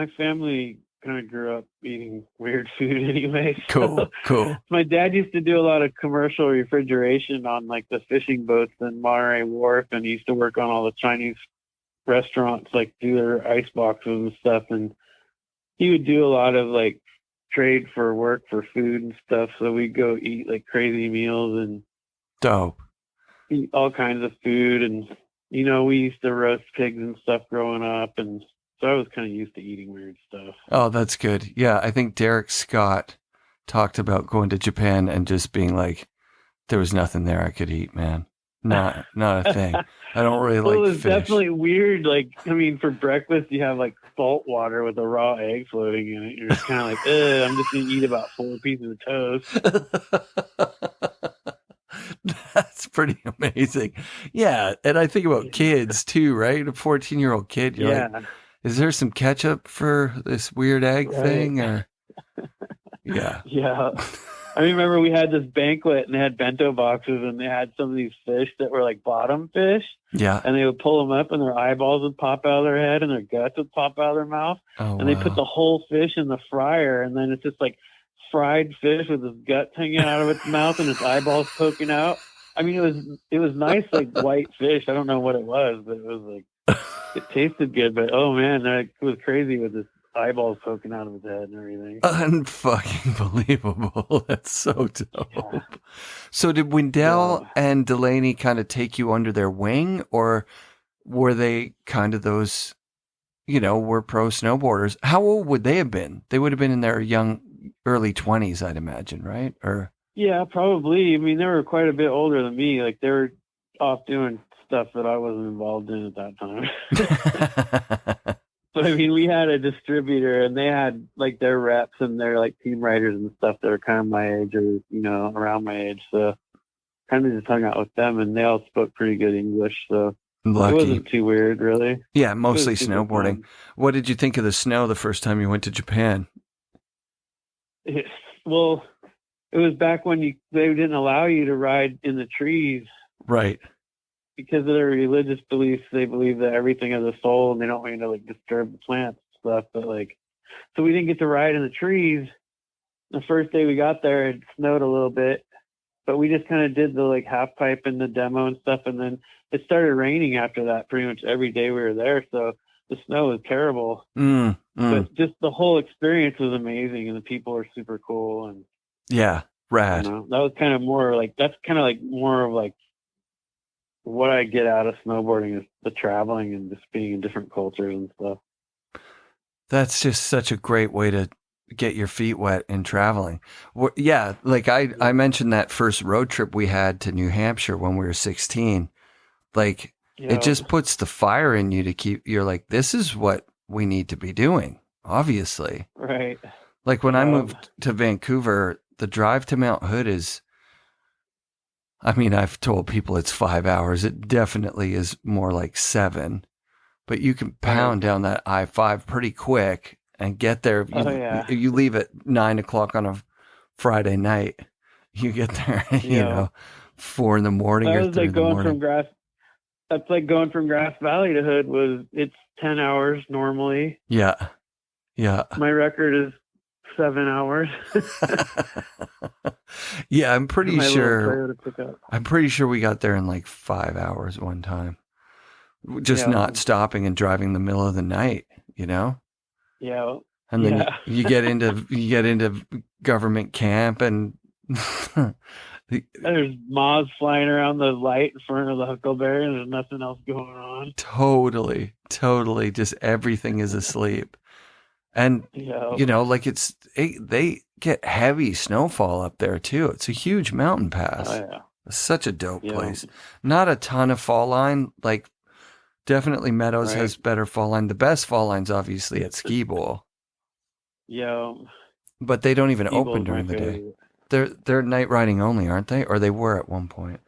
family kind of grew up eating weird food anyway. So Cool. My dad used to do a lot of commercial refrigeration on like the fishing boats in Monterey Wharf, and he used to work on all the Chinese restaurants, like do their ice boxes and stuff. And he would do a lot of like trade for work for food and stuff. So we'd go eat like crazy meals and Dope. eat all kinds of food. And, you know, we used to roast pigs and stuff growing up. And so I was kind of used to eating weird stuff. Oh, that's good. Yeah, I think Derek Scott talked about going to Japan and just being like, there was nothing there I could eat, man. Not a thing. I don't really like It was fish. definitely weird. Like, I mean, for breakfast, you have like salt water with a raw egg floating in it. You're just kind of like, I'm just going to eat about 4 pieces of toast. That's pretty amazing. Yeah, and I think about kids too, right? A 14-year-old kid, you're like, is there some ketchup for this weird egg thing? Or yeah. Yeah. I remember we had this banquet and they had bento boxes, and they had some of these fish that were like bottom fish. Yeah. And they would pull them up and their eyeballs would pop out of their head and their guts would pop out of their mouth. Oh, and they put the whole fish in the fryer, and then it's just like fried fish with its guts hanging out of its mouth and its eyeballs poking out. I mean, it was nice, like white fish. I don't know what it was, but it was like, it tasted good, but oh man, it was crazy with his eyeballs poking out of his head and everything. Unfucking believable. That's so dope. Yeah. So did Wendell and Delaney kind of take you under their wing, or were they kind of those were pro snowboarders. How old would they have been? They would have been in their early 20s, I'd imagine, right? Or Yeah, probably. I mean, they were quite a bit older than me. Like, they were off doing stuff that I wasn't involved in at that time. But I mean, we had a distributor, and they had like their reps and their like team riders and stuff that are kind of my age or around my age. So kind of just hung out with them, and they all spoke pretty good English. So Lucky. It wasn't too weird, really. Yeah, mostly snowboarding. What did you think of the snow the first time you went to Japan? Well, it was back when they didn't allow you to ride in the trees. Right. Because of their religious beliefs, they believe that everything has a soul, and they don't want you to like disturb the plants and stuff. But like, so we didn't get to ride in the trees. The first day we got there, it snowed a little bit, but we just kind of did the like half pipe and the demo and stuff. And then it started raining after that pretty much every day we were there. So the snow was terrible, but just the whole experience was amazing. And the people were super cool. And yeah, rad. That was kind of more like, that's kind of like more of like what I get out of snowboarding is the traveling and just being in different cultures and stuff. That's just such a great way to get your feet wet in traveling. Yeah, like I mentioned that first road trip we had to New Hampshire when we were 16. Like, it just puts the fire in you to keep, you're like, this is what we need to be doing, obviously. Right. Like when I moved to Vancouver, the drive to Mount Hood is, I mean, I've told people it's 5 hours. It definitely is more like 7. But you can pound down that I-5 pretty quick and get there. You leave at 9 o'clock on a Friday night. You get there, 4 in the morning or 3 in the morning. That's like going from Grass Valley to Hood it's 10 hours normally. Yeah. Yeah. My record is 7 hours. Yeah, I'm pretty sure we got there in like 5 hours one time. Just not stopping and driving the middle of the night, Yeah. And then you get into government camp, and there's moths flying around the light in front of the Huckleberry, and there's nothing else going on. Totally. Just everything is asleep. And, like they get heavy snowfall up there too. It's a huge mountain pass. Oh, yeah. It's such a dope place. Not a ton of fall line. Like, definitely Meadows has better fall line. The best fall line's obviously at Ski Bowl. Yeah. But they don't even open during the day. They're night riding only, aren't they? Or they were at one point.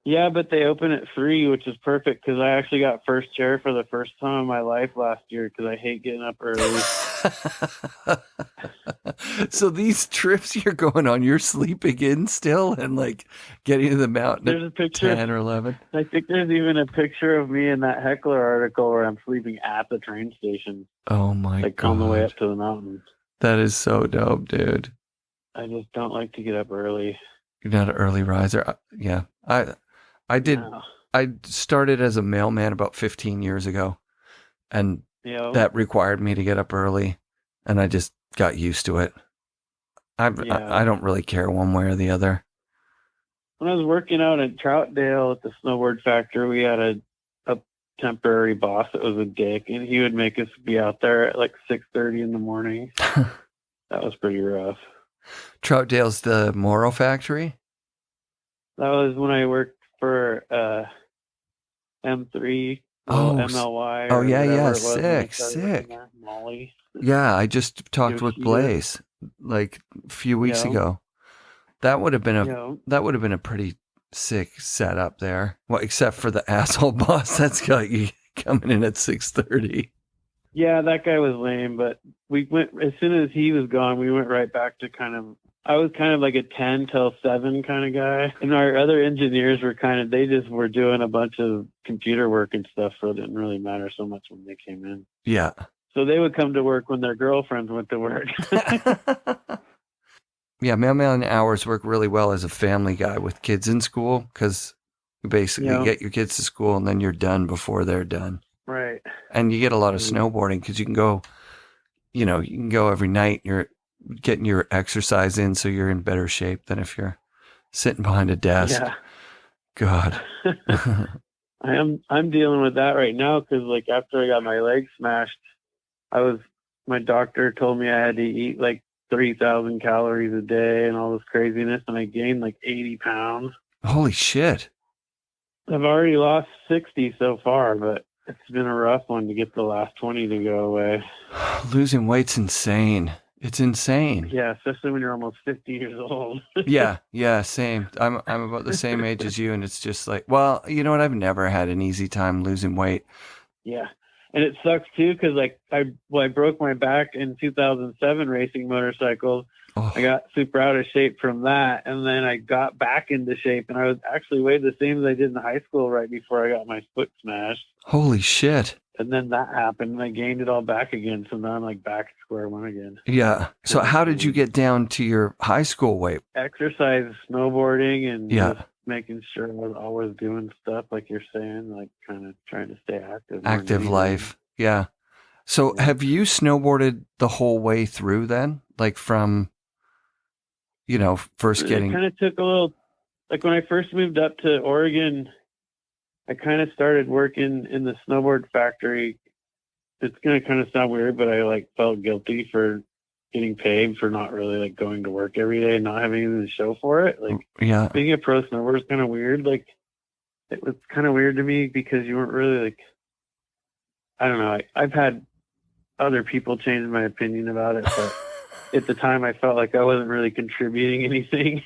Yeah, but they open at 3, which is perfect because I actually got first chair for the first time in my life last year because I hate getting up early. So these trips you're going on, you're sleeping in still and like getting to the mountain there's a picture, 10 or 11? I think there's even a picture of me in that Heckler article where I'm sleeping at the train station. Oh my God. On the way up to the mountains. That is so dope, dude. I just don't like to get up early. You're not an early riser? Yeah. I did. No. I started as a mailman about 15 years ago, and that required me to get up early, and I just got used to it. I don't really care one way or the other. When I was working out in Troutdale at the snowboard factory, we had a temporary boss that was a dick, and he would make us be out there at like 6:30 in the morning. That was pretty rough. Troutdale's the Morrow factory? That was when I worked for M3, MLY. Oh, yeah, sick. Molly. Yeah, I just talked with Blaze like a few weeks ago. That would have been a pretty sick setup there. Well, except for the asshole boss that's got you coming in at 6:30. Yeah, that guy was lame, but we went as soon as he was gone, we went right back to I was kind of like a 10 till 7 kind of guy. And our other engineers were they just were doing a bunch of computer work and stuff, so it didn't really matter so much when they came in. Yeah. So they would come to work when their girlfriends went to work. Yeah, mailman hours work really well as a family guy with kids in school because you basically get your kids to school and then you're done before they're done. Right. And you get a lot of snowboarding because you can go every night. You're getting your exercise in, so you're in better shape than if you're sitting behind a desk. Yeah. God. I'm dealing with that right now because like after I got my leg smashed, my doctor told me I had to eat like 3,000 calories a day and all this craziness, and I gained like 80 pounds. Holy shit. I've already lost 60 so far, but it's been a rough one to get the last 20 to go away. Losing weight's insane. It's insane. Yeah, especially when you're almost 50 years old. Yeah, same. I'm about the same age as you, and it's just like, well, you know what? I've never had an easy time losing weight. Yeah. And it sucks too, because like I broke my back in 2007 racing motorcycles. Oh. I got super out of shape from that, and then I got back into shape, and I was actually weighed the same as I did in high school right before I got my foot smashed. Holy shit. And then that happened, and I gained it all back again, so now I'm like back at square one again. Yeah. So how did you get down to your high school weight? Exercise, snowboarding, and just making sure I was always doing stuff like you're saying, like kind of trying to stay active. Active life. Yeah. So have you snowboarded the whole way through then? Like from, first getting... It kind of took a little, like when I first moved up to Oregon, I kind of started working in the snowboard factory. It's going to kind of sound weird, but I like felt guilty for getting paid for not really like going to work every day and not having anything to show for it. Like, yeah, being a pro snowboarder is kind of weird. Like, it was kind of weird to me because you weren't really like, I don't know. I've had other people change my opinion about it, but at the time I felt like I wasn't really contributing anything.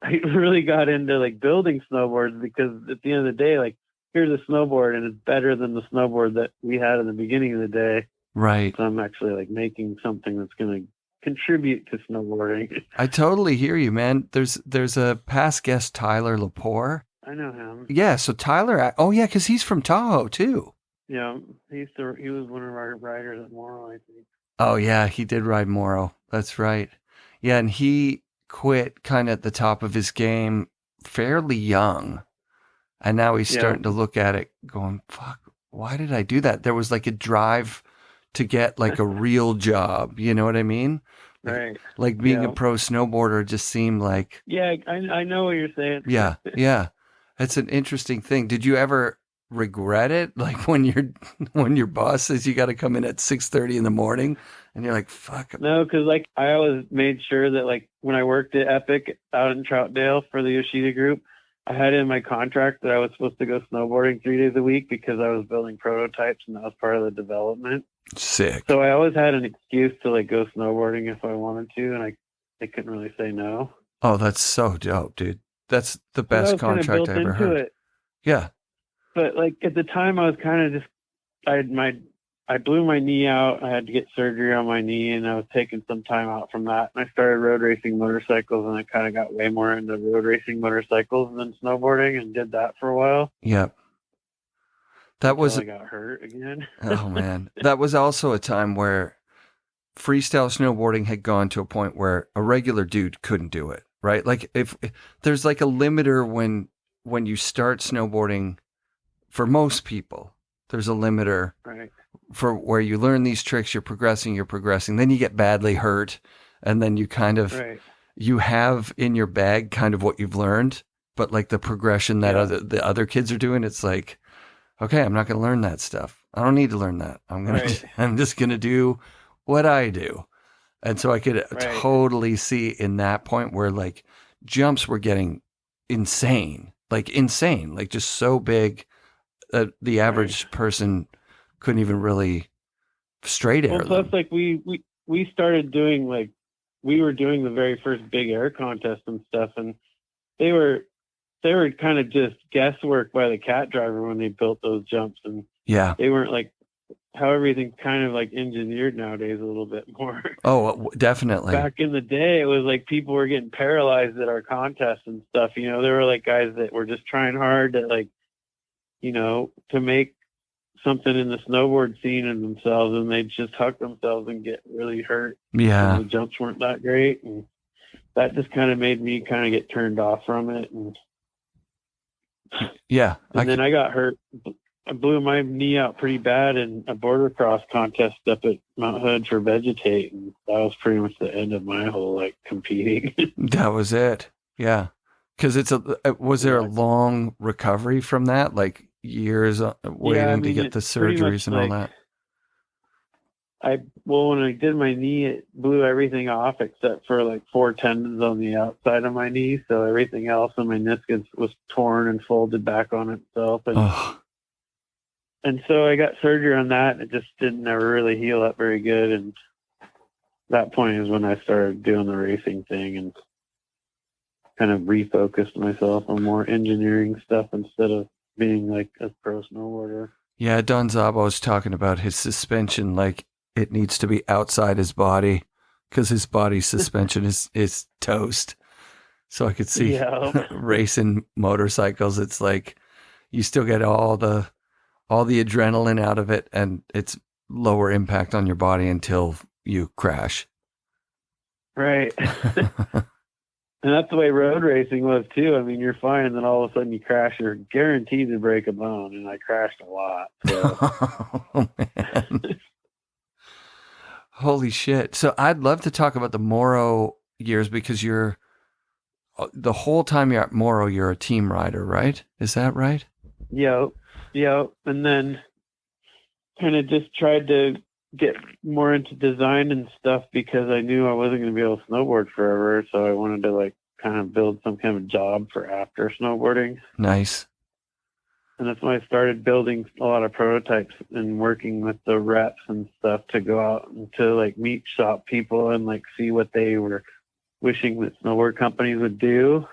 I really got into like building snowboards because at the end of the day, like, here's a snowboard and it's better than the snowboard that we had in the beginning of the day. Right. So I'm actually like making something that's going to contribute to snowboarding. I totally hear you, man. There's a past guest, Tyler Lepore. I know him. Yeah. So Tyler, because he's from Tahoe too. Yeah. He was one of our riders at Morrow, I think. Oh yeah. He did ride Morrow. That's right. Yeah. And he quit kind of at the top of his game fairly young. And now he's starting to look at it going, fuck, why did I do that? There was like a drive to get like a real job. You know what I mean? Right. Like being a pro snowboarder just seemed like... Yeah, I know what you're saying. Yeah. That's an interesting thing. Did you ever regret it? Like when your boss says you got to come in at 6:30 in the morning and you're like, fuck. No, because like I always made sure that like when I worked at Epic out in Troutdale for the Yoshida group, I had in my contract that I was supposed to go snowboarding 3 days a week because I was building prototypes and that was part of the development. Sick. So I always had an excuse to like go snowboarding if I wanted to, and I couldn't really say no. Oh, that's so dope, dude. That's the best contract I ever heard. It. Yeah. But like at the time I was kind of just, I blew my knee out. I had to get surgery on my knee, and I was taking some time out from that. And I started road racing motorcycles, and I kind of got way more into road racing motorcycles than snowboarding, and did that for a while. Yep. I got hurt again. Oh man, that was also a time where freestyle snowboarding had gone to a point where a regular dude couldn't do it. Right? Like if there's like a limiter when you start snowboarding, for most people, there's a limiter. Right. For where you learn these tricks, you're progressing, then you get badly hurt, and then you kind of, you have in your bag kind of what you've learned, but like the progression that the other kids are doing, it's like, okay, I'm not going to learn that stuff. I don't need to learn that. I'm just going to do what I do. And so I could totally see in that point where like jumps were getting insane, like just so big that the average person couldn't even really straight air them. Plus, like we started doing like we were doing the very first big air contest and stuff, and they were kind of just guesswork by the cat driver when they built those jumps, and they weren't like how everything's kind of like engineered nowadays a little bit more. Oh, definitely. Back in the day, it was like people were getting paralyzed at our contests and stuff. You know, there were like guys that were just trying hard to like, you know, to make something in the snowboard scene in themselves, and they'd just huck themselves and get really hurt. Yeah. And the jumps weren't that great. And that just kind of made me kind of get turned off from it. And then I got hurt. I blew my knee out pretty bad in a border cross contest up at Mount Hood for Vegetate. And that was pretty much the end of my whole like competing. That was it. Yeah. Cause was there a long recovery from that? Like years waiting to get the surgeries and all that? When I did my knee, it blew everything off except for like 4 tendons on the outside of my knee. So everything else in my meniscus was torn and folded back on itself. And so I got surgery on that, and it just didn't never really heal up very good. And that point is when I started doing the racing thing and kind of refocused myself on more engineering stuff instead of being like a pro snowboarder. Yeah, Don Zabo was talking about his suspension, like it needs to be outside his body because his body's suspension is toast. So I could see racing motorcycles. It's like you still get all the adrenaline out of it, and it's lower impact on your body until you crash. Right. And that's the way road racing was too. I mean, you're fine, and then all of a sudden you crash. You're guaranteed to break a bone, and I crashed a lot. So. Oh, man. Holy shit. So I'd love to talk about the Morrow years because the whole time you're at Morrow, you're a team rider, right? Is that right? Yep. And then kind of just tried to get more into design and stuff because I knew I wasn't going to be able to snowboard forever. So I wanted to like kind of build some kind of job for after snowboarding. Nice. And that's when I started building a lot of prototypes and working with the reps and stuff to go out and to like meet shop people and like see what they were wishing that snowboard companies would do.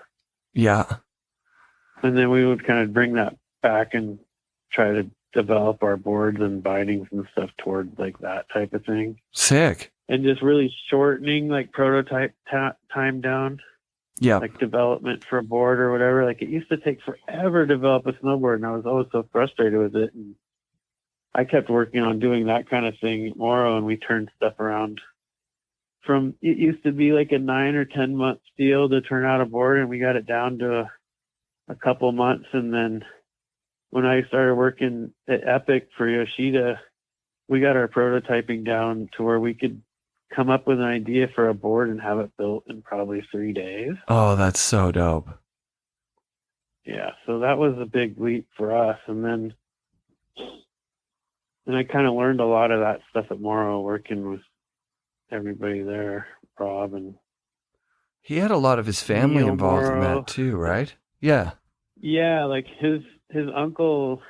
Yeah. And then we would kind of bring that back and try to develop our boards and bindings and stuff towards like that type of thing. Sick. And just really shortening like prototype time down. Yeah. Like development for a board or whatever. Like it used to take forever to develop a snowboard, and I was always so frustrated with it. And I kept working on doing that kind of thing at Morrow, and we turned stuff around from, it used to be like a 9 or 10 month deal to turn out a board, and we got it down to a couple months. And then when I started working at Epic for Yoshida, we got our prototyping down to where we could come up with an idea for a board and have it built in probably 3 days. Oh, that's so dope. Yeah, so that was a big leap for us. And I kind of learned a lot of that stuff at Morrow, working with everybody there, Rob. And he had a lot of his family Neil involved Morrow. in that too, right? Yeah. Yeah, like his uncle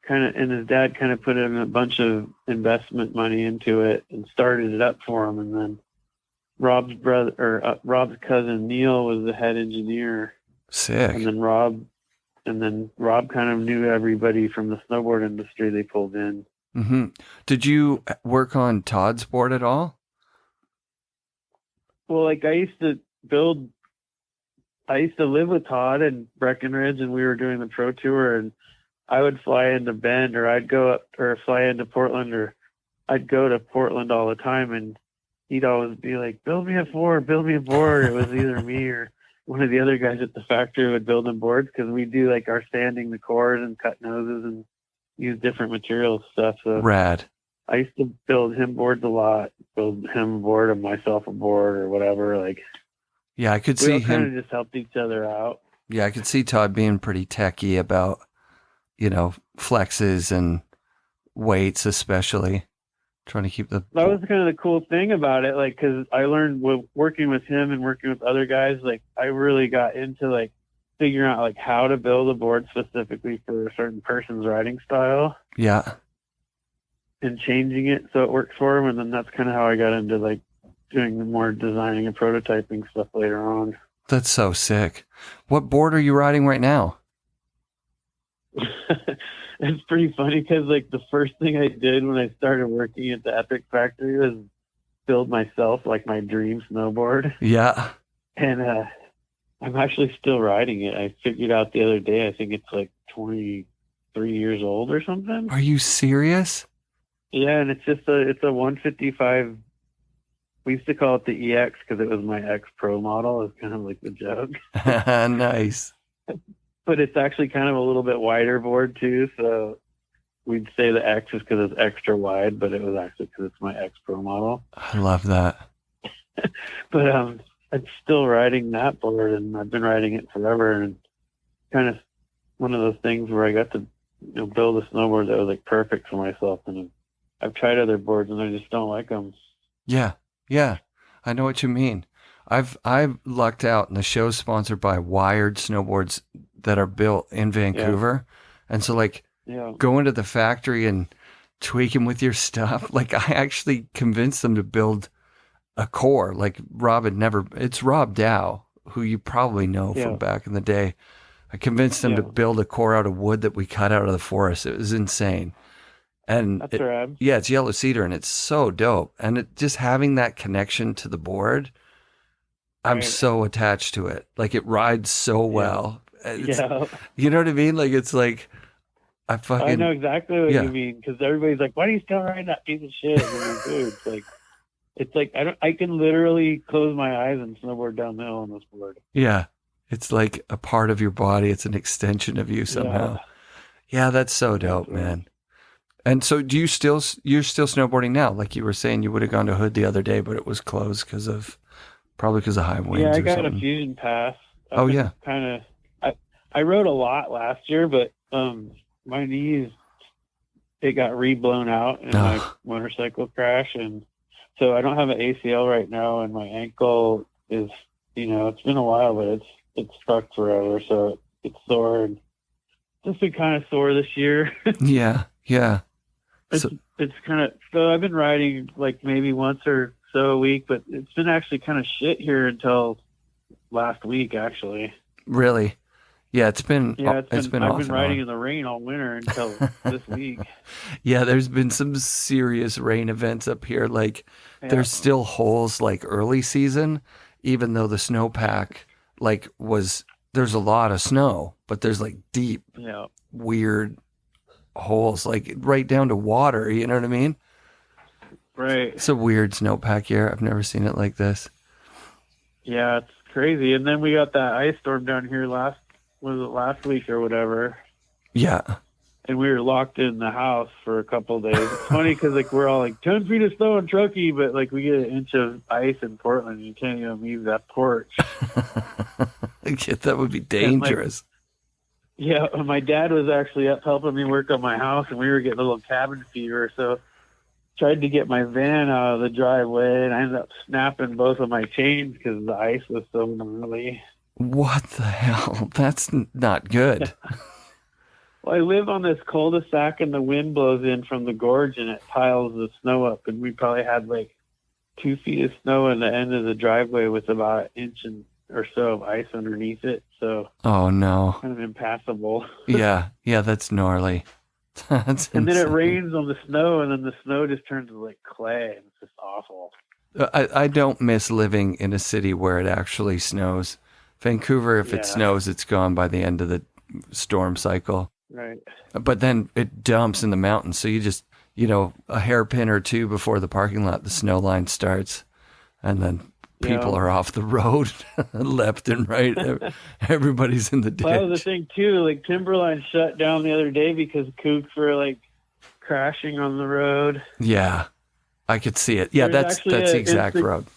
kind of, and his dad kind of put in a bunch of investment money into it and started it up for him. And then Rob's cousin Neil was the head engineer. Sick. And then Rob kind of knew everybody from the snowboard industry they pulled in. Mm-hmm. Did you work on Todd's board at all? Well, like I used to live with Todd in Breckenridge, and we were doing the pro tour, and I would fly into Bend, or I'd go up or fly into Portland, or I'd go to Portland all the time, and he'd always be like, build me a board. It was either me or one of the other guys at the factory would build them boards, because we do like our sanding the cores and cut noses and use different materials stuff. So Rad. I used to build him boards a lot, build him a board and myself a board or whatever. Like, yeah, I could we see all him. kind of just helped each other out. Yeah, I could see Todd being pretty techie about, flexes and weights, especially trying to keep the. That was kind of the cool thing about it, like, because I learned working with him and working with other guys. Like, I really got into like figuring out like how to build a board specifically for a certain person's riding style. Yeah. And changing it so it works for him, and then that's kind of how I got into like doing the more designing and prototyping stuff later on. That's so sick. What board are you riding right now? It's pretty funny because like the first thing I did when I started working at the Epic factory was build myself like my dream snowboard. Yeah. And I'm actually still riding it. I figured out the other day, I think it's like 23 years old or something. Are you serious? Yeah, and it's just it's a 155. We used to call it the EX because it was my X Pro model. It's kind of like the joke. Nice. But it's actually kind of a little bit wider board too. So we'd say the X is because it's extra wide, but it was actually because it's my X Pro model. I love that. But I'm still riding that board, and I've been riding it forever, and kind of one of those things where I got to build a snowboard that was like perfect for myself. And I've tried other boards and I just don't like them. Yeah, yeah, I know what you mean. I've lucked out, and the show's sponsored by Wired Snowboards that are built in Vancouver, and so like going to the factory and tweaking with your stuff. Like I actually convinced them to build a core. Like it's Rob Dow, who you probably know from back in the day. I convinced them to build a core out of wood that we cut out of the forest. It was insane. And that's rad. Yeah, it's yellow cedar and it's so dope. And it just having that connection to the board, I'm so attached to it. Like it rides so well. You know what I mean? Like it's like I know exactly what you mean, because everybody's like, "Why do you still ride that piece of shit?" And I'm like, dude, it's like I can literally close my eyes and snowboard downhill on this board. Yeah, it's like a part of your body. It's an extension of you somehow. Yeah, that's so dope, man. And so, you're still snowboarding now? Like you were saying, you would have gone to Hood the other day, but it was closed probably because of high winds. Yeah, I got something. a fusion pass. I rode a lot last year, but my knees, it got re-blown out in my motorcycle crash, and so I don't have an ACL right now, and my ankle is, it's been a while, but it's stuck forever, so it's sore, and just been kind of sore this year. Yeah. It's kind of, so I've been riding like maybe once or so a week, but it's been actually kind of shit here until last week, actually. Really? Yeah, it's been I've been riding in the rain all winter until this week. Yeah, there's been some serious rain events up here. Like there's still holes like early season, even though the snowpack there's a lot of snow, but there's like deep, weird holes, like right down to water. You know what I mean? Right. It's a weird snowpack here. I've never seen it like this. Yeah, it's crazy. And then we got that ice storm down here last week or whatever? Yeah. And we were locked in the house for a couple of days. It's funny because we're all 10 feet of snow in Truckee, but we get an inch of ice in Portland and you can't even leave that porch. That would be dangerous. And my dad was actually up helping me work on my house, and we were getting a little cabin fever, so tried to get my van out of the driveway, and I ended up snapping both of my chains because the ice was so gnarly. What the hell? That's not good. Well, I live on this cul-de-sac, and the wind blows in from the gorge, and it piles the snow up, and we probably had 2 feet of snow in the end of the driveway with about an inch or so of ice underneath it. So, oh no, kind of impassable. Yeah, that's gnarly. That's and then it rains on the snow, and then the snow just turns to clay, and it's just awful. I don't miss living in a city where it actually snows. Vancouver, if it snows, it's gone by the end of the storm cycle. Right. But then it dumps in the mountains, so you just, a hairpin or two before the parking lot, the snow line starts, and then people are off the road left and right. Everybody's in the ditch. Well, that was the thing, too. Timberline shut down the other day because kooks were, crashing on the road. Yeah, I could see it. Yeah, that's the exact road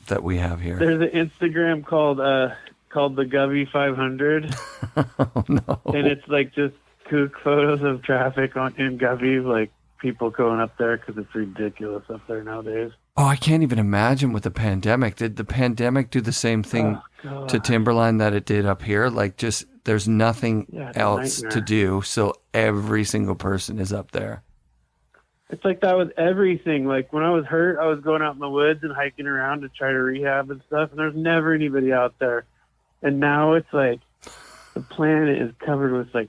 that we have here. There's an Instagram called the Govey 500. Oh, no. And it's just kook photos of traffic in Govey, people going up there because it's ridiculous up there nowadays. Oh, I can't even imagine with the pandemic. Did the pandemic do the same thing to Timberline that it did up here? There's nothing else to do, so every single person is up there. It's like that with everything. When I was hurt, I was going out in the woods and hiking around to try to rehab and stuff, and there's never anybody out there. And now it's the planet is covered with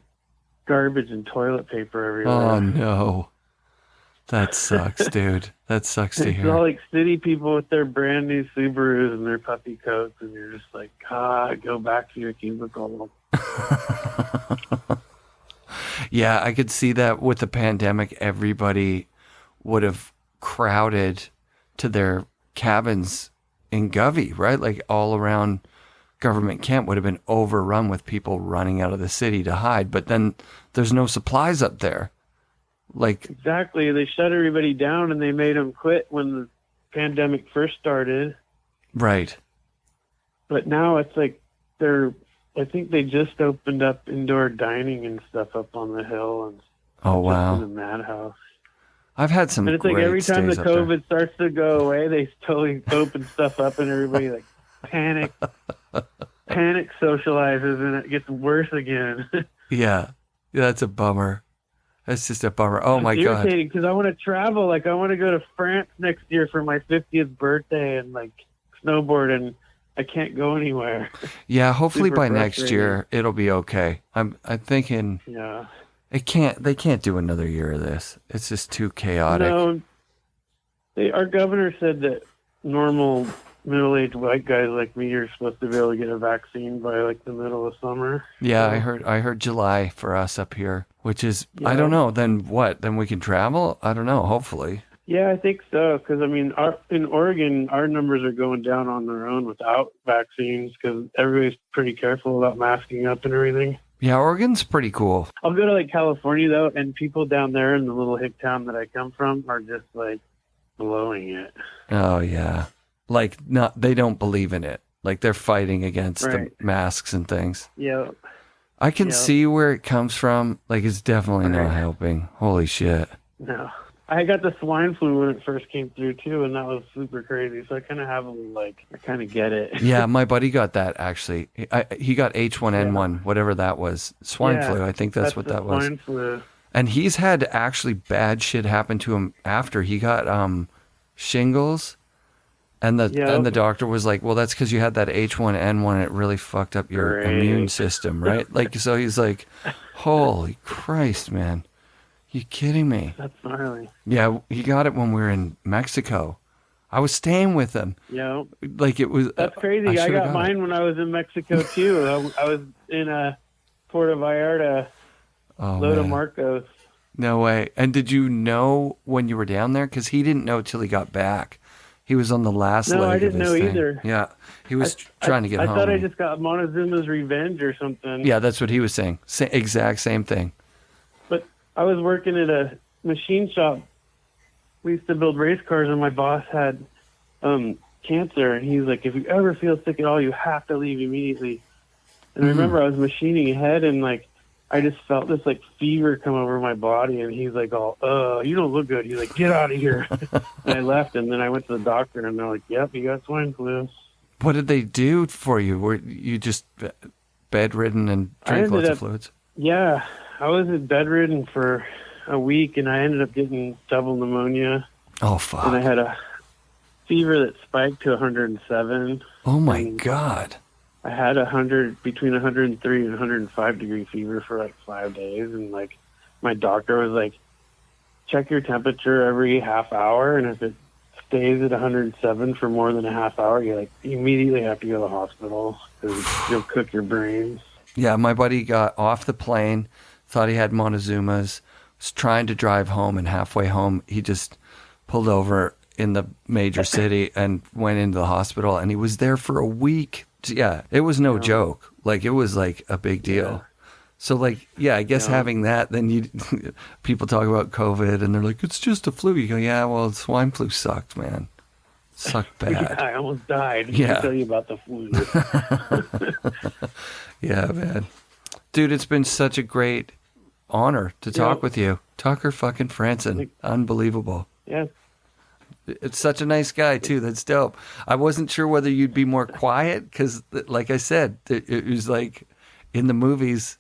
garbage and toilet paper everywhere. Oh no. That sucks, dude. That sucks to hear. It's all city people with their brand new Subarus and their puppy coats, and you're just go back to your cubicle. Yeah, I could see that with the pandemic. Everybody would have crowded to their cabins in Govey, right? All around Government Camp would have been overrun with people running out of the city to hide. But then there's no supplies up there. Exactly. They shut everybody down and they made them quit when the pandemic first started. Right. But now it's they're I think they just opened up indoor dining and stuff up on the hill, and Oh, wow. in the madhouse. I've had some And it's great like every time the stays up there. COVID starts to go away, they totally open stuff up, and everybody like panic socializes, and it gets worse again. Yeah, that's a bummer. That's just a bummer. Oh my God! It's God. irritating because I want to travel. Like I want to go to France next year for my 50th birthday and like snowboard, and I can't go anywhere. Yeah, hopefully Super by next frustrating. year it'll be okay. I'm thinking Yeah. they can't do another year of this. It's just too chaotic. No, our governor said that normal middle-aged white guys like me are supposed to be able to get a vaccine by like the middle of summer. Yeah, So, I heard July for us up here, which is I Yeah. don't know. Then what? Then we can travel? I don't know. Hopefully. yeah, I think so. Because I mean, in Oregon, our numbers are going down on their own without vaccines because everybody's pretty careful about masking up and everything. Yeah, Oregon's pretty cool. I'll go to like California though, and people down there in the little hick town that I come from are just like blowing it. Oh yeah, like they don't believe in it. Like they're fighting against Right. the masks and things. Yeah. I can Yeah. see where it comes from. Like it's definitely not Right. helping. Holy shit. No. I got the swine flu when it first came through too, and that was super crazy. So I kind of have a little, like, I kind of get it. Yeah, my buddy got that actually. He got H1N1, whatever that was. Swine Yeah, flu. I think that's what the that was. swine flu. And he's had actually bad shit happen to him after he got shingles. And the doctor was like, "Well, that's because you had that H1N1. It really fucked up your Great. immune system, right?" Like, so he's like, "Holy Christ, man! You kidding me?" That's gnarly. Yeah, he got it when we were in Mexico. I was staying with him. Yeah. Like it was. That's crazy. I should've got mine when I was in Mexico too. I was in Puerto Vallarta, Oh, Loda man. Marcos. No way. And did you know when you were down there? Because he didn't know till he got back. He was on the last No, leg I didn't of his know thing. either. Yeah, he was trying to get I home. thought I just got Montezuma's revenge or something. Yeah, that's what he was saying. Exact same thing. But I was working at a machine shop. We used to build race cars, and my boss had cancer. And he's like, if you ever feel sick at all, you have to leave immediately. And I remember I was machining ahead, and like I just felt this like fever come over my body. And he's like, "Oh, you don't look good." He's like, "Get out of here." And I left, and then I went to the doctor, and they're like, "Yep, you got swine flu." What did they do for you? Were you just bedridden and drank lots of fluids? Yeah, I was bedridden for a week, and I ended up getting double pneumonia. Oh, fuck. And I had a fever that spiked to 107. Oh, my and God. I had between 103 and 105 degree fever for like 5 days. And like my doctor was like, check your temperature every half hour. And if it stays at 107 for more than a half hour, you immediately have to go to the hospital because you'll cook your brains. Yeah, my buddy got off the plane, thought he had Montezuma's, was trying to drive home, and halfway home, he just pulled over in the major city and went into the hospital, and he was there for a week. Yeah, it was no joke. Like, it was like a big deal. Yeah. So, like, yeah, I guess having that, then people talk about COVID, and they're like, it's just a flu. You go, yeah, well, swine flu sucked, man. Sucked bad. Yeah, I almost died. Yeah. I'll tell you about the flu. Yeah, man. Dude, it's been such a great honor to talk with you. Tucker fucking Fransen. Unbelievable. Yeah. It's such a nice guy, too. That's dope. I wasn't sure whether you'd be more quiet because, like I said, it was like in the movies,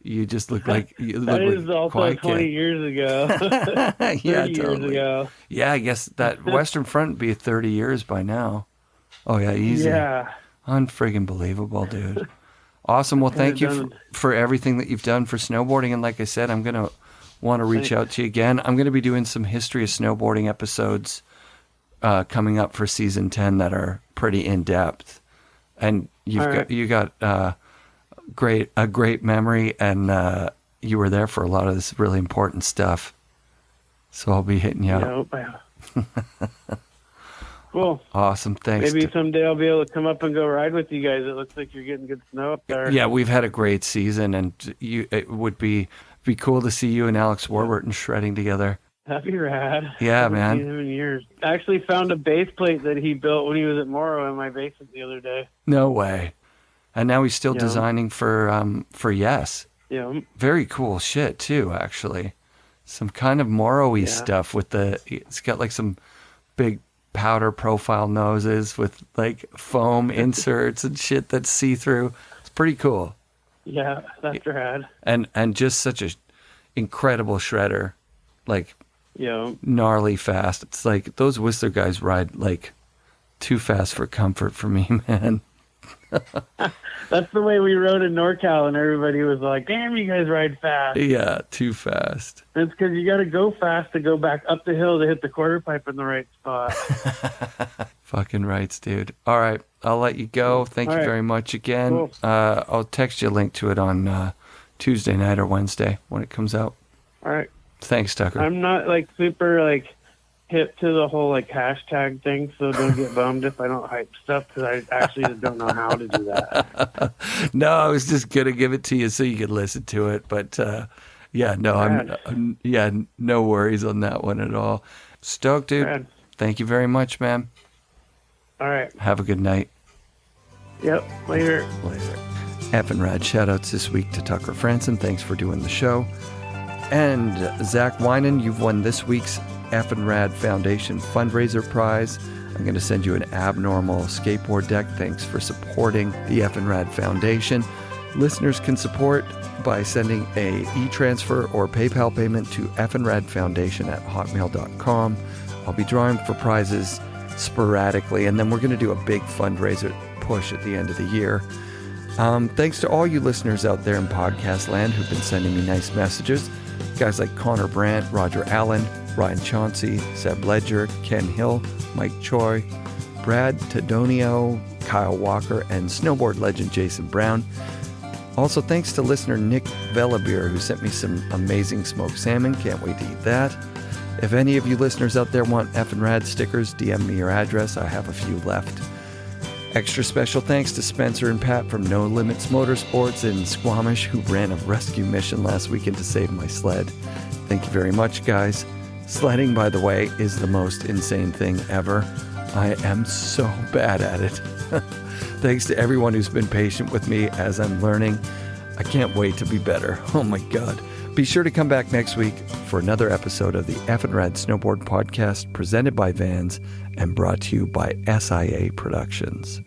you just look like you look That like is also quiet 20 kid. years ago. Yeah, 30 years totally. ago. Yeah, I guess that Western Front would be 30 years by now. Oh, yeah, easy. Yeah. Unfriggin' believable, dude. Awesome. Well, thank you for everything that you've done for snowboarding. And like I said, I'm going to want to reach out to you again. I'm going to be doing some history of snowboarding episodes coming up for season 10 that are pretty in depth. And you got a great memory, and you were there for a lot of this really important stuff. So I'll be hitting you up. Cool. Awesome. Thanks. Maybe someday I'll be able to come up and go ride with you guys. It looks like you're getting good snow up there. Yeah, we've had a great season, and it would be cool to see you and Alex Warburton shredding together. That'd be rad. Yeah, I haven't man. seen him in years. I actually found a base plate that he built when he was at Morrow in my basement the other day. No way. And now he's still designing for Yes. Yeah. Very cool shit too, actually. Some kind of Morrow-y stuff with it's got like some big powder profile noses with like foam inserts and shit that's see-through. It's pretty cool. Yeah, that's rad. And just such a incredible shredder, like gnarly fast. It's like those Whistler guys ride like too fast for comfort for me, man. That's the way we rode in NorCal, and everybody was like, damn, you guys ride fast. Yeah, too fast. It's because you got to go fast to go back up the hill to hit the quarter pipe in the right spot. Fucking rights, dude. All right, I'll let you go. Thank you very much again. Cool. I'll text you a link to it on Tuesday night or Wednesday when it comes out. All right. Thanks, Tucker. I'm not like super like hip to the whole like hashtag thing, so don't get bummed if I don't hype stuff, because I actually don't know how to do that. No, I was just gonna give it to you so you could listen to it, but I'm no worries on that one at all. Stoked, dude. Rad. Thank you very much, man. All right. Have a good night. Yep. Later. FNRad shoutouts this week to Tucker Fransen. Thanks for doing the show. And Zach Winan, you've won this week's FNRad Foundation fundraiser prize. I'm going to send you an abnormal skateboard deck. Thanks for supporting the FNRad Foundation. Listeners can support by sending a e-transfer or PayPal payment to fnradfoundation@hotmail.com. I'll be drawing for prizes sporadically, and then we're going to do a big fundraiser push at the end of the year. Thanks to all you listeners out there in podcast land who've been sending me nice messages. Guys like Connor Brandt, Roger Allen, Ryan Chauncey, Seb Ledger, Ken Hill, Mike Choi, Brad Tadonio, Kyle Walker, and snowboard legend Jason Brown. Also, thanks to listener Nick Velabeer, who sent me some amazing smoked salmon. Can't wait to eat that. If any of you listeners out there want FNRad stickers, DM me your address. I have a few left. Extra special thanks to Spencer and Pat from No Limits Motorsports in Squamish, who ran a rescue mission last weekend to save my sled. Thank you very much, guys. Sledding, by the way, is the most insane thing ever. I am so bad at it. Thanks to everyone who's been patient with me as I'm learning. I can't wait to be better. Oh my God. Be sure to come back next week for another episode of the FNRad Snowboard Podcast, presented by Vans and brought to you by SIA Productions.